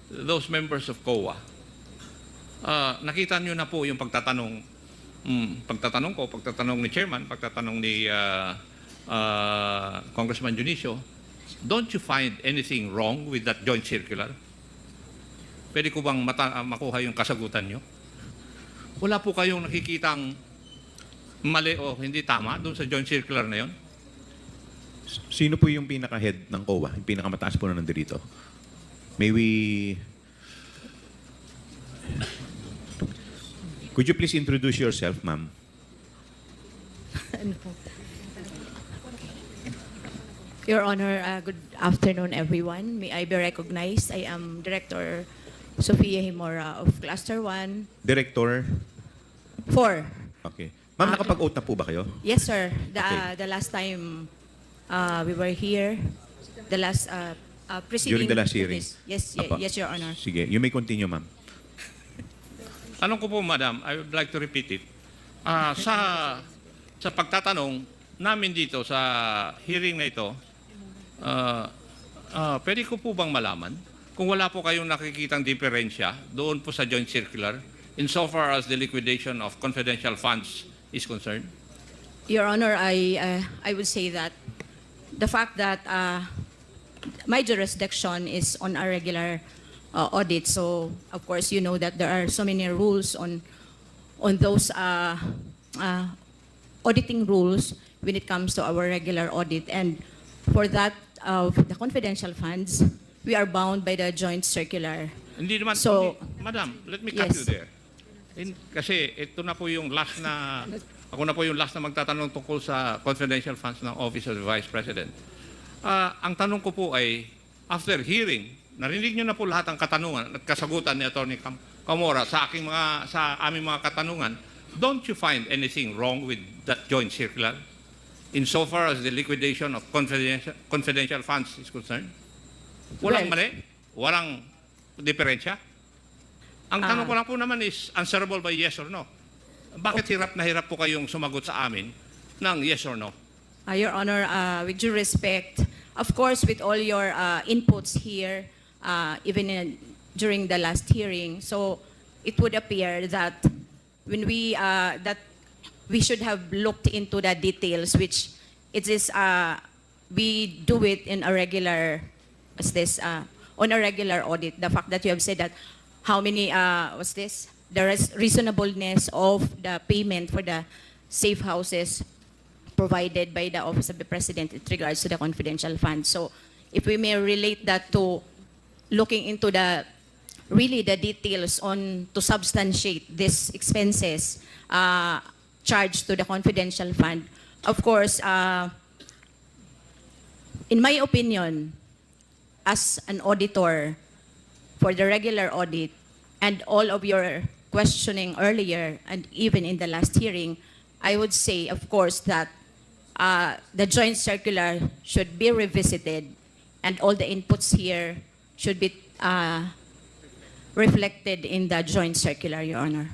S2: those members of COA, nakita nyo na po yung pagtatanong ko, pagtatanong ni Chairman, pagtatanong ni Congressman Junicio, don't you find anything wrong with that joint circular? Pwede ko bang makuha yung kasagutan nyo? Wala po kayong nakikitang mali o hindi tama doon sa joint circular na yun?
S1: Sino po yung pinaka-head ng COA? Yung pinakamataas po na nandito? May we... Could you please introduce yourself, ma'am?
S9: Your Honor, good afternoon, everyone. May I be recognized? I am Director Sofia Himora of Cluster 1.
S1: Director?
S9: 4.
S1: Okay. Ma'am, nakapag-oath na po ba kayo?
S9: Yes, sir.
S1: Okay.
S9: The last time we were here, the last preceding...
S1: During the last hearing?
S9: Yes,
S1: Apa.
S9: yes, Your Honor.
S1: Sige, you may continue, ma'am.
S2: Tanong ko po, Madam, I would like to repeat it. Sa pagtatanong namin dito sa hearing na ito, pwede ko po bang malaman kung wala po kayong nakikitang diferensya doon po sa joint circular insofar as the liquidation of confidential funds is concerned?
S9: Your Honor, I would say that the fact that my jurisdiction is on a regular audit, so of course you know that there are so many rules on those auditing rules when it comes to our regular audit, and for that of the confidential funds, we are bound by the joint circular.
S2: Hindi naman,
S9: So,
S2: Madam, let me cut
S9: yes.
S2: you there. Kasi ito na po yung last na, ako na po yung last na magtatanong tungkol sa confidential funds ng Office of the Vice President. Ang tanong ko po ay, after hearing, narinig nyo na po lahat ang katanungan at kasagutan ni Atty. Camora sa aming mga katanungan. Don't you find anything wrong with that joint circular insofar as the liquidation of confidential funds is concerned? Walang
S9: Well,
S2: mali? Walang diferensya? Ang tanong ko lang po naman is answerable by yes or no. Bakit hirap na hirap po kayong sumagot sa amin ng yes or no?
S9: Your Honor, with due respect, of course, with all your inputs here, even during the last hearing, so it would appear that when we should have looked into the details, which it is we do it in a regular, on a regular audit. The fact that you have said that how many there is reasonableness of the payment for the safe houses provided by the Office of the President with regards to the confidential funds. So if we may relate that to looking into the details on to substantiate these expenses charged to the confidential fund, of course, in my opinion, as an auditor for the regular audit and all of your questioning earlier and even in the last hearing, I would say, of course, that the joint circular should be revisited and all the inputs here should be reflected in the joint circular, Your Honor.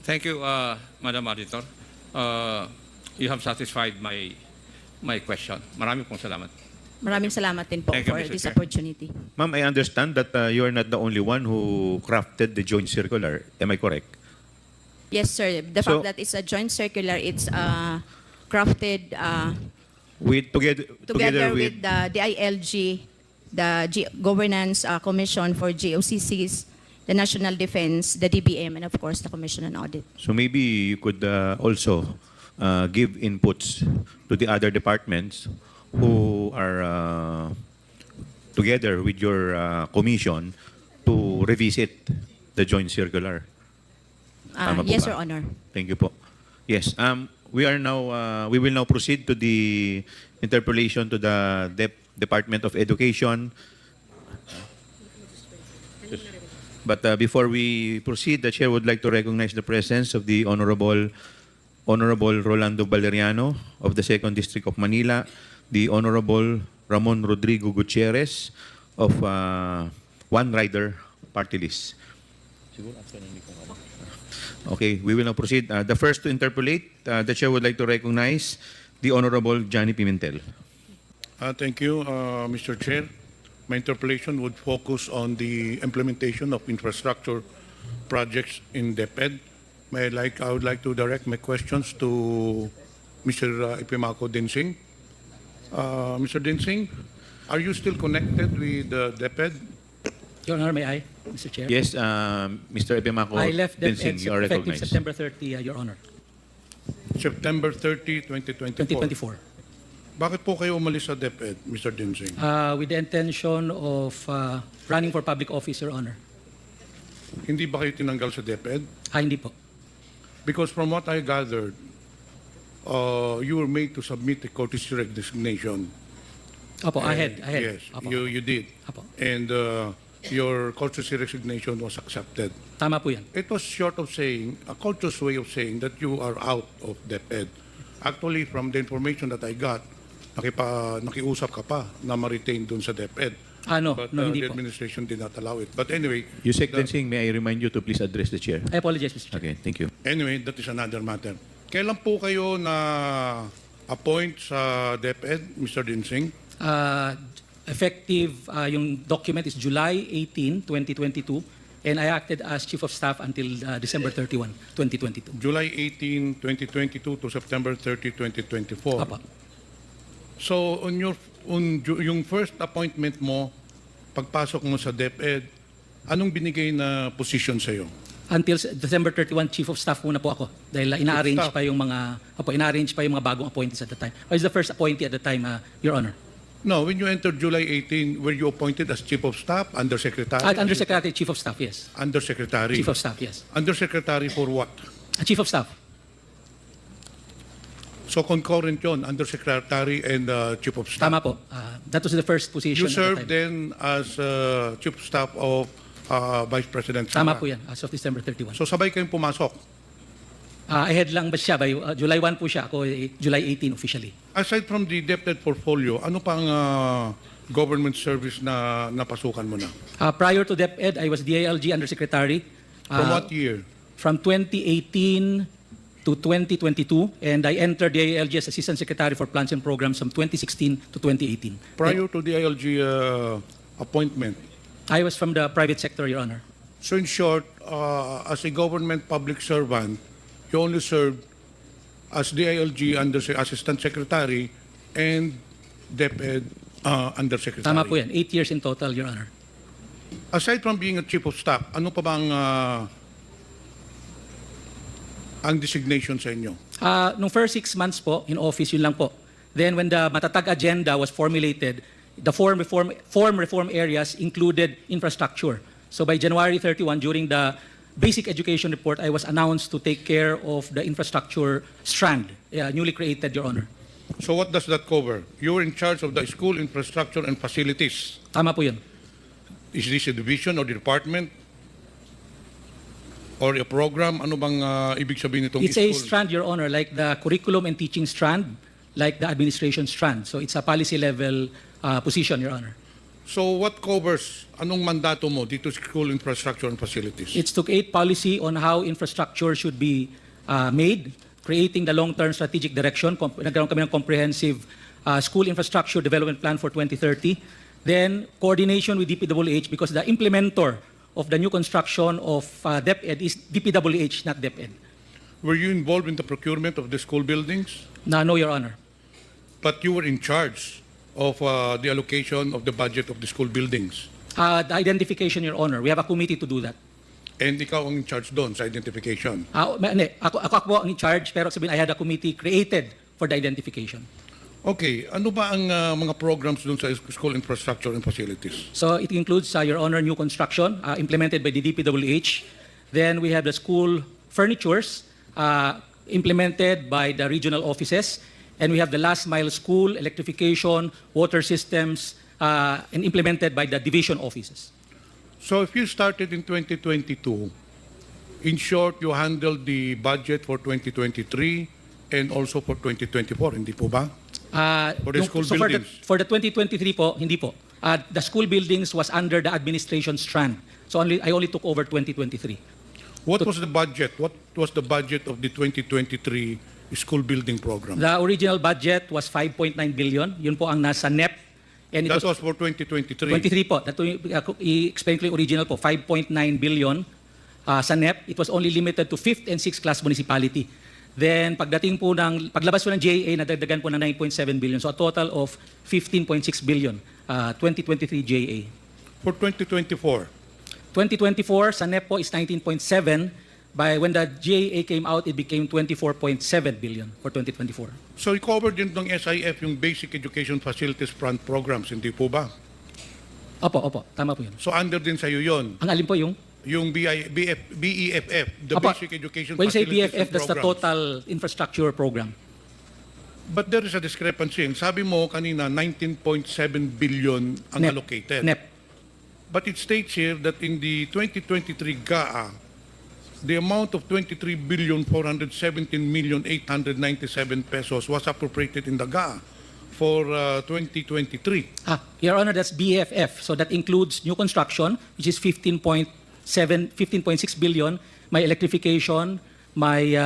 S2: Thank you, Madam Auditor. You have satisfied my question. Marami pong salamat.
S9: Maraming salamat din po
S2: Thank you,
S9: for
S2: Mr.
S9: this
S2: Chair.
S9: opportunity.
S1: Ma'am, I understand that you are not the only one who crafted the joint circular. Am I correct?
S9: Yes, sir. The
S1: So-
S9: fact that it's a joint circular, it's crafted together with the DILG, the Governance Commission for GOCCs, the National Defense, the DBM, and of course the Commission on Audit.
S1: So maybe you could also give inputs to the other departments who are together with your commission to revisit the joint circular. Tama po
S9: Yes,
S1: ba?
S9: Your Honor.
S1: Thank you po. Yes, we will now proceed to the interpellation to the Department of Education. But before we proceed, the Chair would like to recognize the presence of the Honorable Rolando Valeriano of the 2nd District of Manila, the Honorable Ramon Rodrigo Gutierrez of One Rider Party List. Okay, we will now proceed. The first to interpolate, the Chair would like to recognize the Honorable Johnny Pimentel.
S10: Thank you, Mr. Chair. My interpellation would focus on the implementation of infrastructure projects in DepEd. I would like to direct my questions to Mr. Epimaco Dinsing. Mr. Dinsing, are you still connected with DepEd?
S11: Your Honor, may I, Mr. Chair?
S1: Yes, Mr. Epimaco
S11: I left them
S1: Dinsing, you are
S11: effective
S1: recognized.
S11: September 30, Your Honor,
S10: September 30, 2024.
S11: 2024.
S10: Bakit po kayo umalis sa DepEd, Mr. Dinsing?
S11: With the intention of running for public office, Your Honor.
S10: Hindi ba kayo tinanggal sa DepEd?
S11: Hindi po.
S10: Because from what I gathered, you were made to submit a courtesy resignation.
S11: Opo, ahead.
S10: Yes,
S11: Opo.
S10: you did.
S11: Apo.
S10: And your courtesy resignation was accepted.
S11: Tama po yan.
S10: It was short of saying, a courteous way of saying that you are out of DepEd. Actually, from the information that I got, nakiusap ka pa na ma-retain dun sa DepEd.
S11: No,
S10: But
S11: hindi
S10: the
S11: po.
S10: administration did not allow it. But anyway,
S1: Yusek Dinsing, may I remind you to please address the chair?
S11: I apologize, Mr. Chair.
S1: Okay, thank you.
S10: anyway, that is another matter. Kailan po kayo na appoint sa DepEd, Mr. Dinsing?
S11: Effective, yung document is July 18, 2022, and I acted as Chief of Staff until December 31, 2022.
S10: July 18, 2022 to September 30, 2024.
S11: Apa.
S10: So yung first appointment mo, pagpasok mo sa DepEd, anong binigay na position sa iyo?
S11: Until December 31, Chief of Staff muna po ako dahil ina-arrange
S10: Staff.
S11: pa yung mga bagong appointees at the time. I was the first appointee at the time, Your Honor.
S10: No, when you entered July 18, were you appointed as Chief of Staff, Undersecretary?
S11: Undersecretary, Chief of Staff, yes.
S10: Undersecretary.
S11: Chief of Staff, yes.
S10: Undersecretary for what?
S11: Chief of Staff.
S10: So concurrent yun, Undersecretary and Chief of Staff.
S11: Tama po. That was the first position
S10: You
S11: at the
S10: served
S11: time.
S10: then as Chief of Staff of Vice President
S11: Tama
S10: Sara.
S11: po yan, as of December 31.
S10: So sabay kayong pumasok.
S11: Ahead lang ba siya? By, July 1 po siya. Ako, July 18 officially.
S10: Aside from the DepEd portfolio, ano pang government service na napasukan mo na?
S11: Prior to DepEd, I was DILG Undersecretary.
S10: From what year?
S11: From 2018 to 2022, and I entered DILG as Assistant Secretary for Plans and Programs from 2016 to 2018.
S10: Prior to the ILG appointment.
S11: I was from the private sector, Your Honor.
S10: So in short, as a government public servant, you only served as DILG Assistant Secretary and DepEd Undersecretary.
S11: Tama po yan. 8 years in total, Your Honor.
S10: Aside from being a Chief of Staff, ano pa bang ang designation sa inyo?
S11: Nung first 6 months po, in office, yun lang po. Then when the Matatag agenda was formulated, the form reform areas included infrastructure. So by January 31, during the Basic Education Report, I was announced to take care of the infrastructure strand, newly created, Your Honor.
S10: So what does that cover? You're in charge of the school infrastructure and facilities.
S11: Tama po yun.
S10: Is this a division or department? Or a program? Ano bang ibig sabihin nitong
S11: It's a
S10: school?
S11: strand, Your Honor, like the curriculum and teaching strand, like the administration strand. So it's a policy level position, Your Honor.
S10: So what covers, anong mandato mo dito sa school infrastructure and facilities?
S11: It's to create policy on how infrastructure should be made, creating the long-term strategic direction. Nagkaroon kami ng comprehensive school infrastructure development plan for 2030. Then, coordination with DPWH because the implementer of the new construction of DepEd is DPWH, not DepEd.
S10: Were you involved in the procurement of the school buildings?
S11: No, Your Honor.
S10: But you were in charge of the allocation of the budget of the school buildings.
S11: The identification, Your Honor. We have a committee to do that.
S10: And ikaw ang in charge doon sa identification.
S11: Ako po ang in charge, pero sabihin, I had a committee created for the identification.
S10: Okay, ano ba ang mga programs doon sa school infrastructure and facilities?
S11: So it includes, Your Honor, new construction implemented by the DPWH. Then we have the school furnitures implemented by the regional offices. And we have the last mile school, electrification, water systems, and implemented by the division offices.
S10: So if you started in 2022, in short, you handled the budget for 2023 and also for 2024, hindi po ba? For the school buildings.
S11: For the 2023 po, hindi po. The school buildings was under the administration strand. So I only took over 2023.
S10: What was the budget? What was the budget of the 2023 school building program?
S11: The original budget was 5.9 billion. Yun po ang nasa NEP. And it
S10: That
S11: was
S10: was for 2023.
S11: 23 po. I-explain ko yung original po. 5.9 billion sa NEP. It was only limited to 5th and 6th class municipality. Then pagdating po paglabas po ng GAA, nadagdagan po ng 9.7 billion. So a total of 15.6 billion, 2023 GAA.
S10: For 2024,
S11: 2024, sa NEP po is 19.7. When the GAA came out, it became 24.7 billion for 2024.
S10: so i-cover din ng SIF yung Basic Education Facilities Fund programs, hindi po ba?
S11: Opo. Tama po yun.
S10: So under din sa'yo yon,
S11: Ang alin po yung?
S10: yung BEFF, the
S11: Opo.
S10: Basic Education
S11: When you say
S10: Facilities
S11: BFF,
S10: and
S11: that's the
S10: Programs.
S11: total infrastructure program.
S10: But there is a discrepancy. Sabi mo kanina, 19.7 billion ang
S11: NEP.
S10: allocated.
S11: NEP.
S10: But it states here that in the 2023 GAA, the amount of 23,417,897 pesos was appropriated in the GAA for 2023.
S11: Your Honor, that's BFF. So that includes new construction, which is 15.6 billion, my electrification, my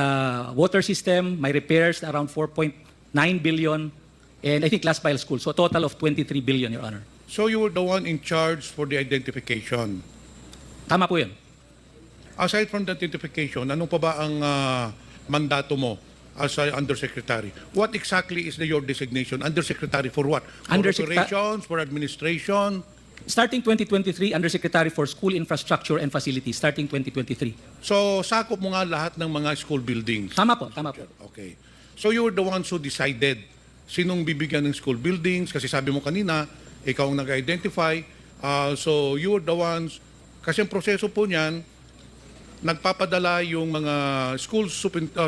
S11: water system, my repairs, around 4.9 billion, and I think last mile school. So a total of 23 billion, Your Honor.
S10: So you were the one in charge for the identification.
S11: Tama po yun.
S10: Aside from the identification, ano pa ba ang mandato mo as a undersecretary? What exactly is your designation? Undersecretary for what? For operations, for administration?
S11: Starting 2023, Undersecretary for School Infrastructure and Facilities, starting 2023.
S10: So sakop mo nga lahat ng mga school buildings.
S11: Tama po.
S10: Okay. So you were the ones who decided sinong bibigyan ng school buildings kasi sabi mo kanina, ikaw ang nag-identify. So you were the ones, kasi ang proseso po niyan, nagpapadala yung mga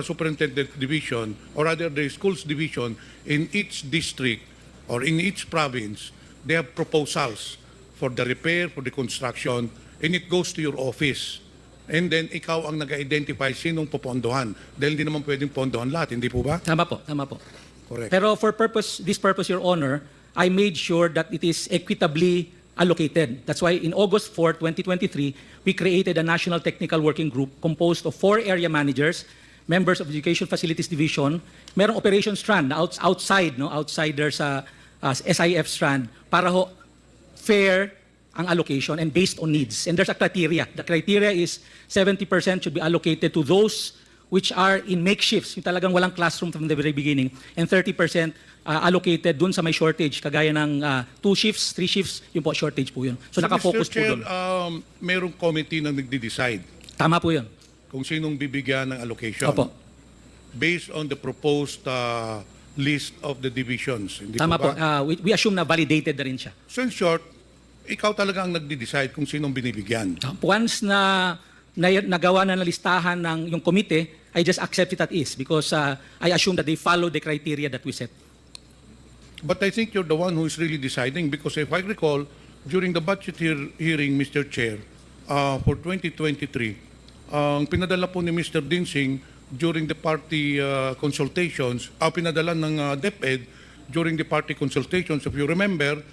S10: superintendent division or rather the schools division in each district or in each province, they have proposals for the repair, for the construction, and it goes to your office. And then ikaw ang nag-identify sinong popondohan. Dahil hindi naman pwedeng pondohan lahat, hindi po ba?
S11: Tama po.
S10: Correct.
S11: Pero for this purpose, Your Honor, I made sure that it is equitably allocated. That's why in August 4, 2023, we created a National Technical Working Group composed of 4 area managers, members of the Education Facilities Division, merong operation strand na outsider sa SIF strand para ho fair ang allocation and based on needs. And there's a criteria. The criteria is 70% should be allocated to those which are in makeshifts, yung talagang walang classroom from the very beginning, and 30% allocated dun sa may shortage, kagaya ng 2 shifts, 3 shifts, yung po shortage po yun. So nakafocus
S10: Mr.
S11: po
S10: Chair,
S11: dun.
S10: merong committee na nagde-decide
S11: Tama po yun.
S10: kung sinong bibigyan ng allocation.
S11: Opo.
S10: Based on the proposed list of the divisions. Hindi
S11: Tama
S10: po
S11: po.
S10: ba?
S11: We assume na validated na rin siya.
S10: So in short, ikaw talaga ang nagde-decide kung sinong binibigyan.
S11: Once na nagawa na listahan ng yung komite, I just accept it as is because I assume that they follow the criteria that we set.
S10: But I think you're the one who is really deciding because if I recall, during the budget hearing, Mr. Chair, for 2023, ang pinadala po ni Mr. Dinsing during the party consultations, pinadala ng DepEd during the party consultations, if you remember,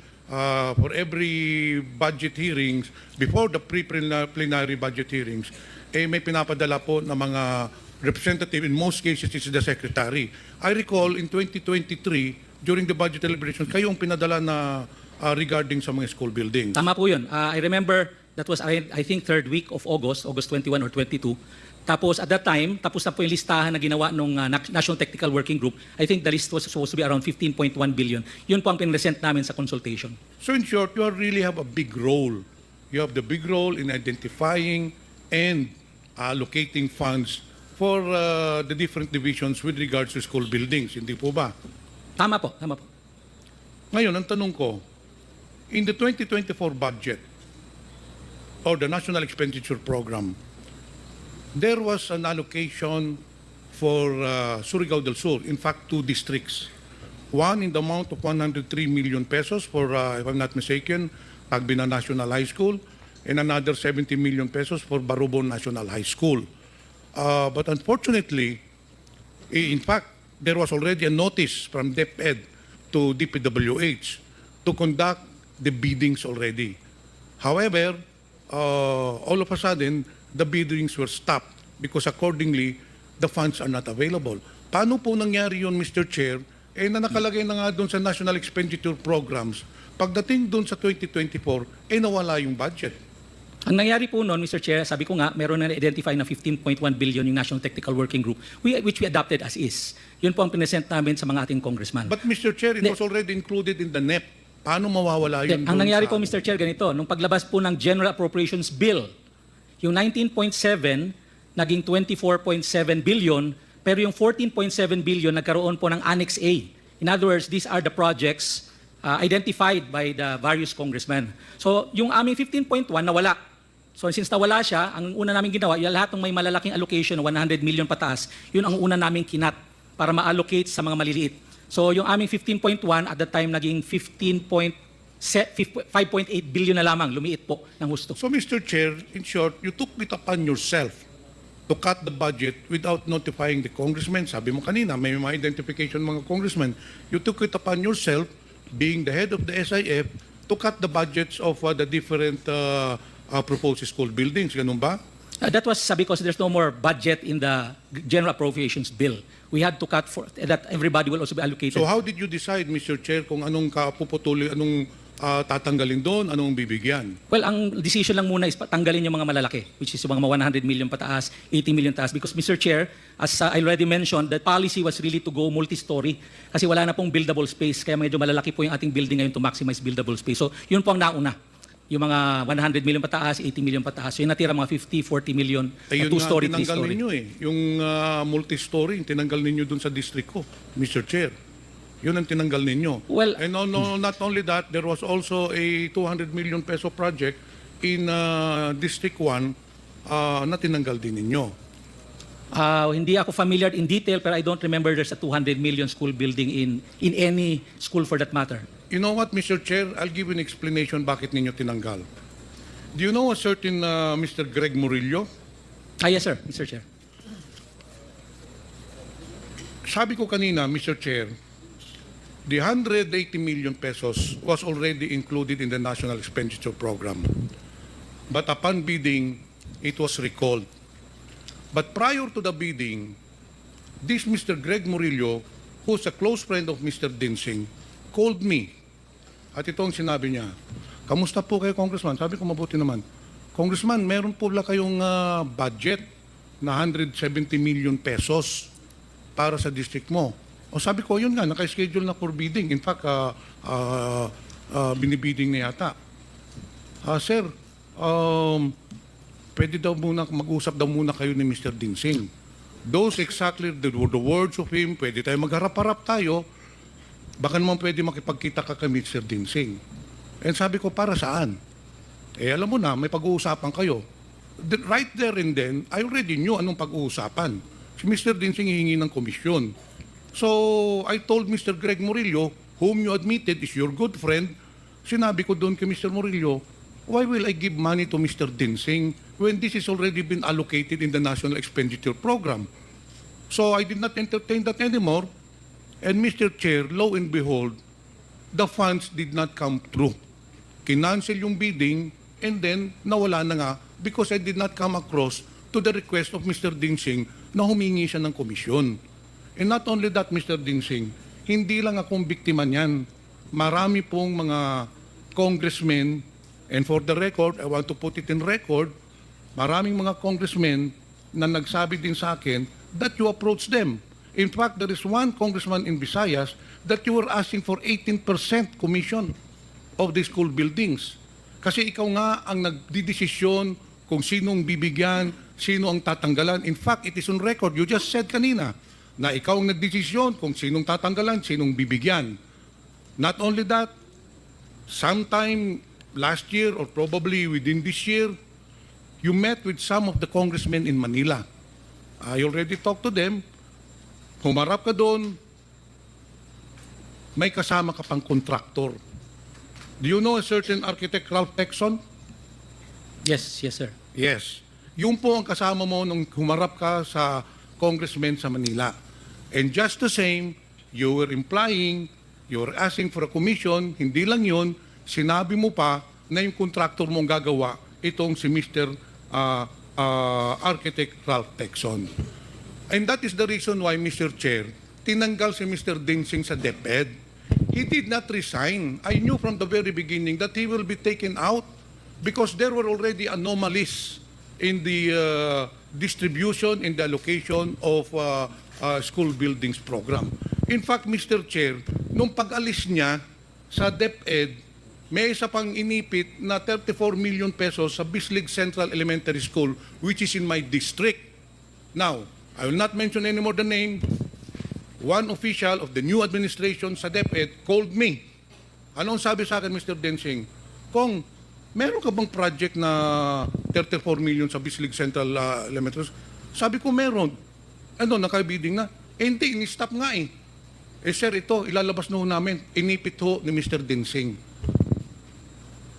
S10: for every budget hearings, before the pre-plenary budget hearings, may pinapadala po ng mga representative, in most cases it's the secretary. I recall in 2023, during the budget deliberations, kayo ang pinadala na regarding sa mga school buildings.
S11: Tama po yun. I remember that was, I think, 3rd week of August 21 or 22. Tapos at that time, tapos na po yung listahan na ginawa ng National Technical Working Group. I think the list was supposed to be around 15.1 billion. Yun po ang pinresent namin sa consultation.
S10: So in short, you really have a big role. You have the big role in identifying and allocating funds for the different divisions with regards to school buildings. Hindi po ba?
S11: Tama po.
S10: Ngayon, ang tanong ko, in the 2024 budget or the National Expenditure Program, there was an allocation for Surigao del Sur, in fact, 2 districts. One in the amount of 103 million pesos for, if I'm not mistaken, Tagbina National High School, and another 70 million pesos for Barubon National High School. But unfortunately, in fact, there was already a notice from DepEd to DPWH to conduct the biddings already. However, all of a sudden, the biddings were stopped because accordingly, the funds are not available. Paano po nangyari yun, Mr. Chair? Na nakalagay na nga doon sa National Expenditure Programs, pagdating doon sa 2024, nawala yung budget.
S11: Ang nangyari po noon, Mr. Chair, sabi ko nga, meron na identify na 15.1 billion yung National Technical Working Group, which we adopted as is. Yun po ang pinesent namin sa mga ating congressman.
S10: But Mr. Chair, it was already included in the NEP. Paano mawawala yun?
S11: Ang
S10: doon
S11: nangyari
S10: sa-
S11: po, Mr. Chair, ganito, nung paglabas po ng General Appropriations Bill, yung 19.7 naging 24.7 billion, pero yung 14.7 billion nagkaroon po ng Annex A. In other words, these are the projects identified by the various congressmen. So yung aming 15.1 nawala. So since nawala siya, ang una namin ginawa, yung lahat ng may malalaking allocation, 100 million pataas, yun ang una namin kinat para ma-allocate sa mga maliliit. So yung aming 15.1 at that time naging 5.8 billion na lamang, lumiit po ng husto.
S10: So, Mr. Chair, in short, you took it upon yourself to cut the budget without notifying the congressmen. Sabi mo kanina, may mga identification mga congressmen. You took it upon yourself, being the head of the SIF, to cut the budgets of the different proposed school buildings. Ganun ba?
S11: That was because there's no more budget in the General Appropriations Bill. We had to cut for that everybody will also be allocated.
S10: So how did you decide, Mr. Chair, kung anong kapuputuli, anong tatanggalin doon, anong bibigyan?
S11: Well, ang decision lang muna is tanggalin yung mga malalaki, which is yung mga 100 million pataas, 80 million taas. Because, Mr. Chair, as I already mentioned, the policy was really to go multi-story kasi wala na pong buildable space. Kaya medyo malalaki po yung ating building ngayon to maximize buildable space. So, yun po ang nauna. Yung mga 100 million pataas, 80 million pataas. So, yung natira mga 50, 40 million,
S10: Ayun
S11: two-story,
S10: nga, tinanggal
S11: three-story.
S10: ninyo yung multi-story, tinanggal ninyo doon sa district ko, Mr. Chair. Yun ang tinanggal ninyo.
S11: Well,
S10: And not only that, there was also a 200 million peso project in District 1 na tinanggal din ninyo.
S11: Hindi ako familiar in detail, pero I don't remember there's a 200 million school building in any school for that matter.
S10: You know what, Mr. Chair? I'll give you an explanation bakit ninyo tinanggal. Do you know a certain Mr. Greg Murillo?
S11: Yes, sir, Mr. Chair.
S10: Sabi ko kanina, Mr. Chair, the 180 million pesos was already included in the National Expenditure Program. But upon bidding, it was recalled. But prior to the bidding, this Mr. Greg Murillo, who's a close friend of Mr. Dinsing, called me. At ito ang sinabi niya, kamusta po kayo, Congressman? Sabi ko, mabuti naman. Congressman, meron po lang kayong budget na 170 million pesos para sa district mo. O sabi ko, yun nga, naka-schedule na for bidding. In fact, binibidding na yata. Sir, pwede daw muna, mag-usap daw muna kayo ni Mr. Dinsing. Those exactly the words of him, pwede tayo magharap-harap tayo, baka naman pwede makipagkita ka kay Mr. Dinsing. And sabi ko, para saan? Alam mo na, may pag-uusapan kayo. Right there and then, I already knew anong pag-uusapan. Si Mr. Dinsing hihingi ng komisyon. So, I told Mr. Greg Murillo, whom you admitted is your good friend, sinabi ko doon kay Mr. Murillo, why will I give money to Mr. Dinsing when this has already been allocated in the National Expenditure Program? So, I did not entertain that anymore. And Mr. Chair, lo and behold, the funds did not come through. Kinancel yung bidding and then nawala na nga because I did not come across to the request of Mr. Dinsing na humingi siya ng komisyon. And not only that, Mr. Dinsing, hindi lang akong biktima niyan. Marami pong mga congressmen, and for the record, I want to put it in record, maraming mga congressmen na nagsabi din sa akin that you approach them. In fact, there is one congressman in Visayas that you were asking for 18% commission of the school buildings. Kasi ikaw nga ang nagdidesisyon kung sinong bibigyan, sino ang tatanggalan. In fact, it is on record. You just said kanina na ikaw ang nagdesisyon kung sinong tatanggalan, sinong bibigyan. Not only that, sometime last year or probably within this year, you met with some of the congressmen in Manila. I already talked to them. Humarap ka doon, may kasama ka pang contractor. Do you know a certain architect, Ralph Texon?
S11: Yes, yes, sir.
S10: Yes. Yung po ang kasama mo nung humarap ka sa congressmen sa Manila. And just the same, you were implying, you were asking for a commission, hindi lang yun, sinabi mo pa na yung contractor mong gagawa, itong si Mr. Architect Ralph Texon. And that is the reason why, Mr. Chair, tinanggal si Mr. Dinsing sa DepEd. He did not resign. I knew from the very beginning that he will be taken out because there were already anomalies in the distribution, in the allocation of school buildings program. In fact, Mr. Chair, nung pag-alis niya sa DepEd, may isa pang inipit na 34 million pesos sa Bislig Central Elementary School, which is in my district. Now, I will not mention any more the name. One official of the new administration sa DepEd called me. Anong sabi sa akin, Mr. Densing? Kung, meron ka bang project na 34 million sa Bislig Central Elementary School? Sabi ko, meron. Ano, nakabidding na? Hindi, in-stop nga eh. Sir, ito, ilalabas na ho namin. Inipit ho ni Mr. Densing.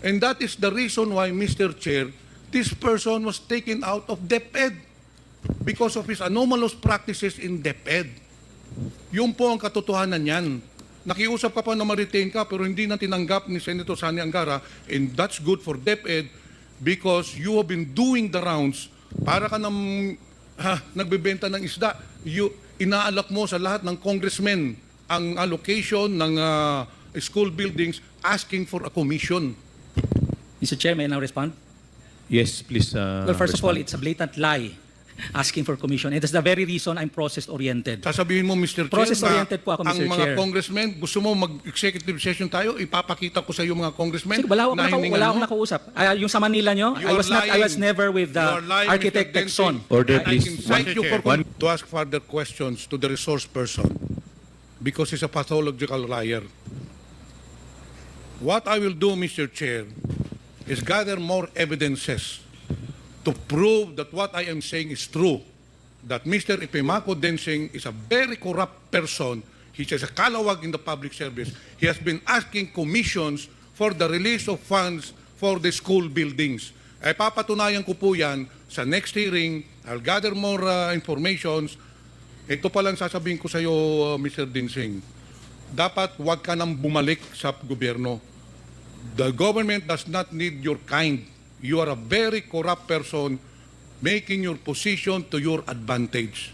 S10: And that is the reason why, Mr. Chair, this person was taken out of DepEd because of his anomalous practices in DepEd. Yun po ang katotohanan niyan. Nakiusap ka pa na ma-retain ka pero hindi na tinanggap ni Senator Sani Angara, and that's good for DepEd because you have been doing the rounds para ka nagbebenta ng isda. Inaalok mo sa lahat ng congressmen ang allocation ng school buildings asking for a commission.
S11: Mr. Chair, may I now respond?
S1: Yes, please.
S11: Well, first of all,
S1: respond.
S11: it's a blatant lie asking for commission. And that's the very reason I'm process-oriented.
S10: Sasabihin mo, Mr. Chair,
S11: Process-oriented po ako, Mr.
S10: ang mga
S11: Chair.
S10: congressmen, gusto mo mag-executive session tayo, ipapakita ko sa iyo mga congressmen.
S11: Sige, wala
S10: na hiningan
S11: akong
S10: mo.
S11: nakausap. Yung sa Manila nyo,
S10: You are
S11: I was
S10: lying.
S11: never with
S10: You are lying,
S11: Architect
S10: Mr. Densing.
S11: Texon.
S1: Order,
S10: I
S1: please.
S10: can cite you for
S1: One-
S10: to ask further questions to the resource person because he's a pathological liar. What I will do, Mr. Chair, is gather more evidences to prove that what I am saying is true. That Mr. Ipimako Densing is a very corrupt person. He is a kalawag in the public service. He has been asking commissions for the release of funds for the school buildings. Ay papatunayan ko po yan sa next hearing. I'll gather more informations. Ito pa lang sasabihin ko sa iyo, Mr. Densing. Dapat huwag ka nang bumalik sa gobyerno. The government does not need your kind. You are a very corrupt person making your position to your advantage.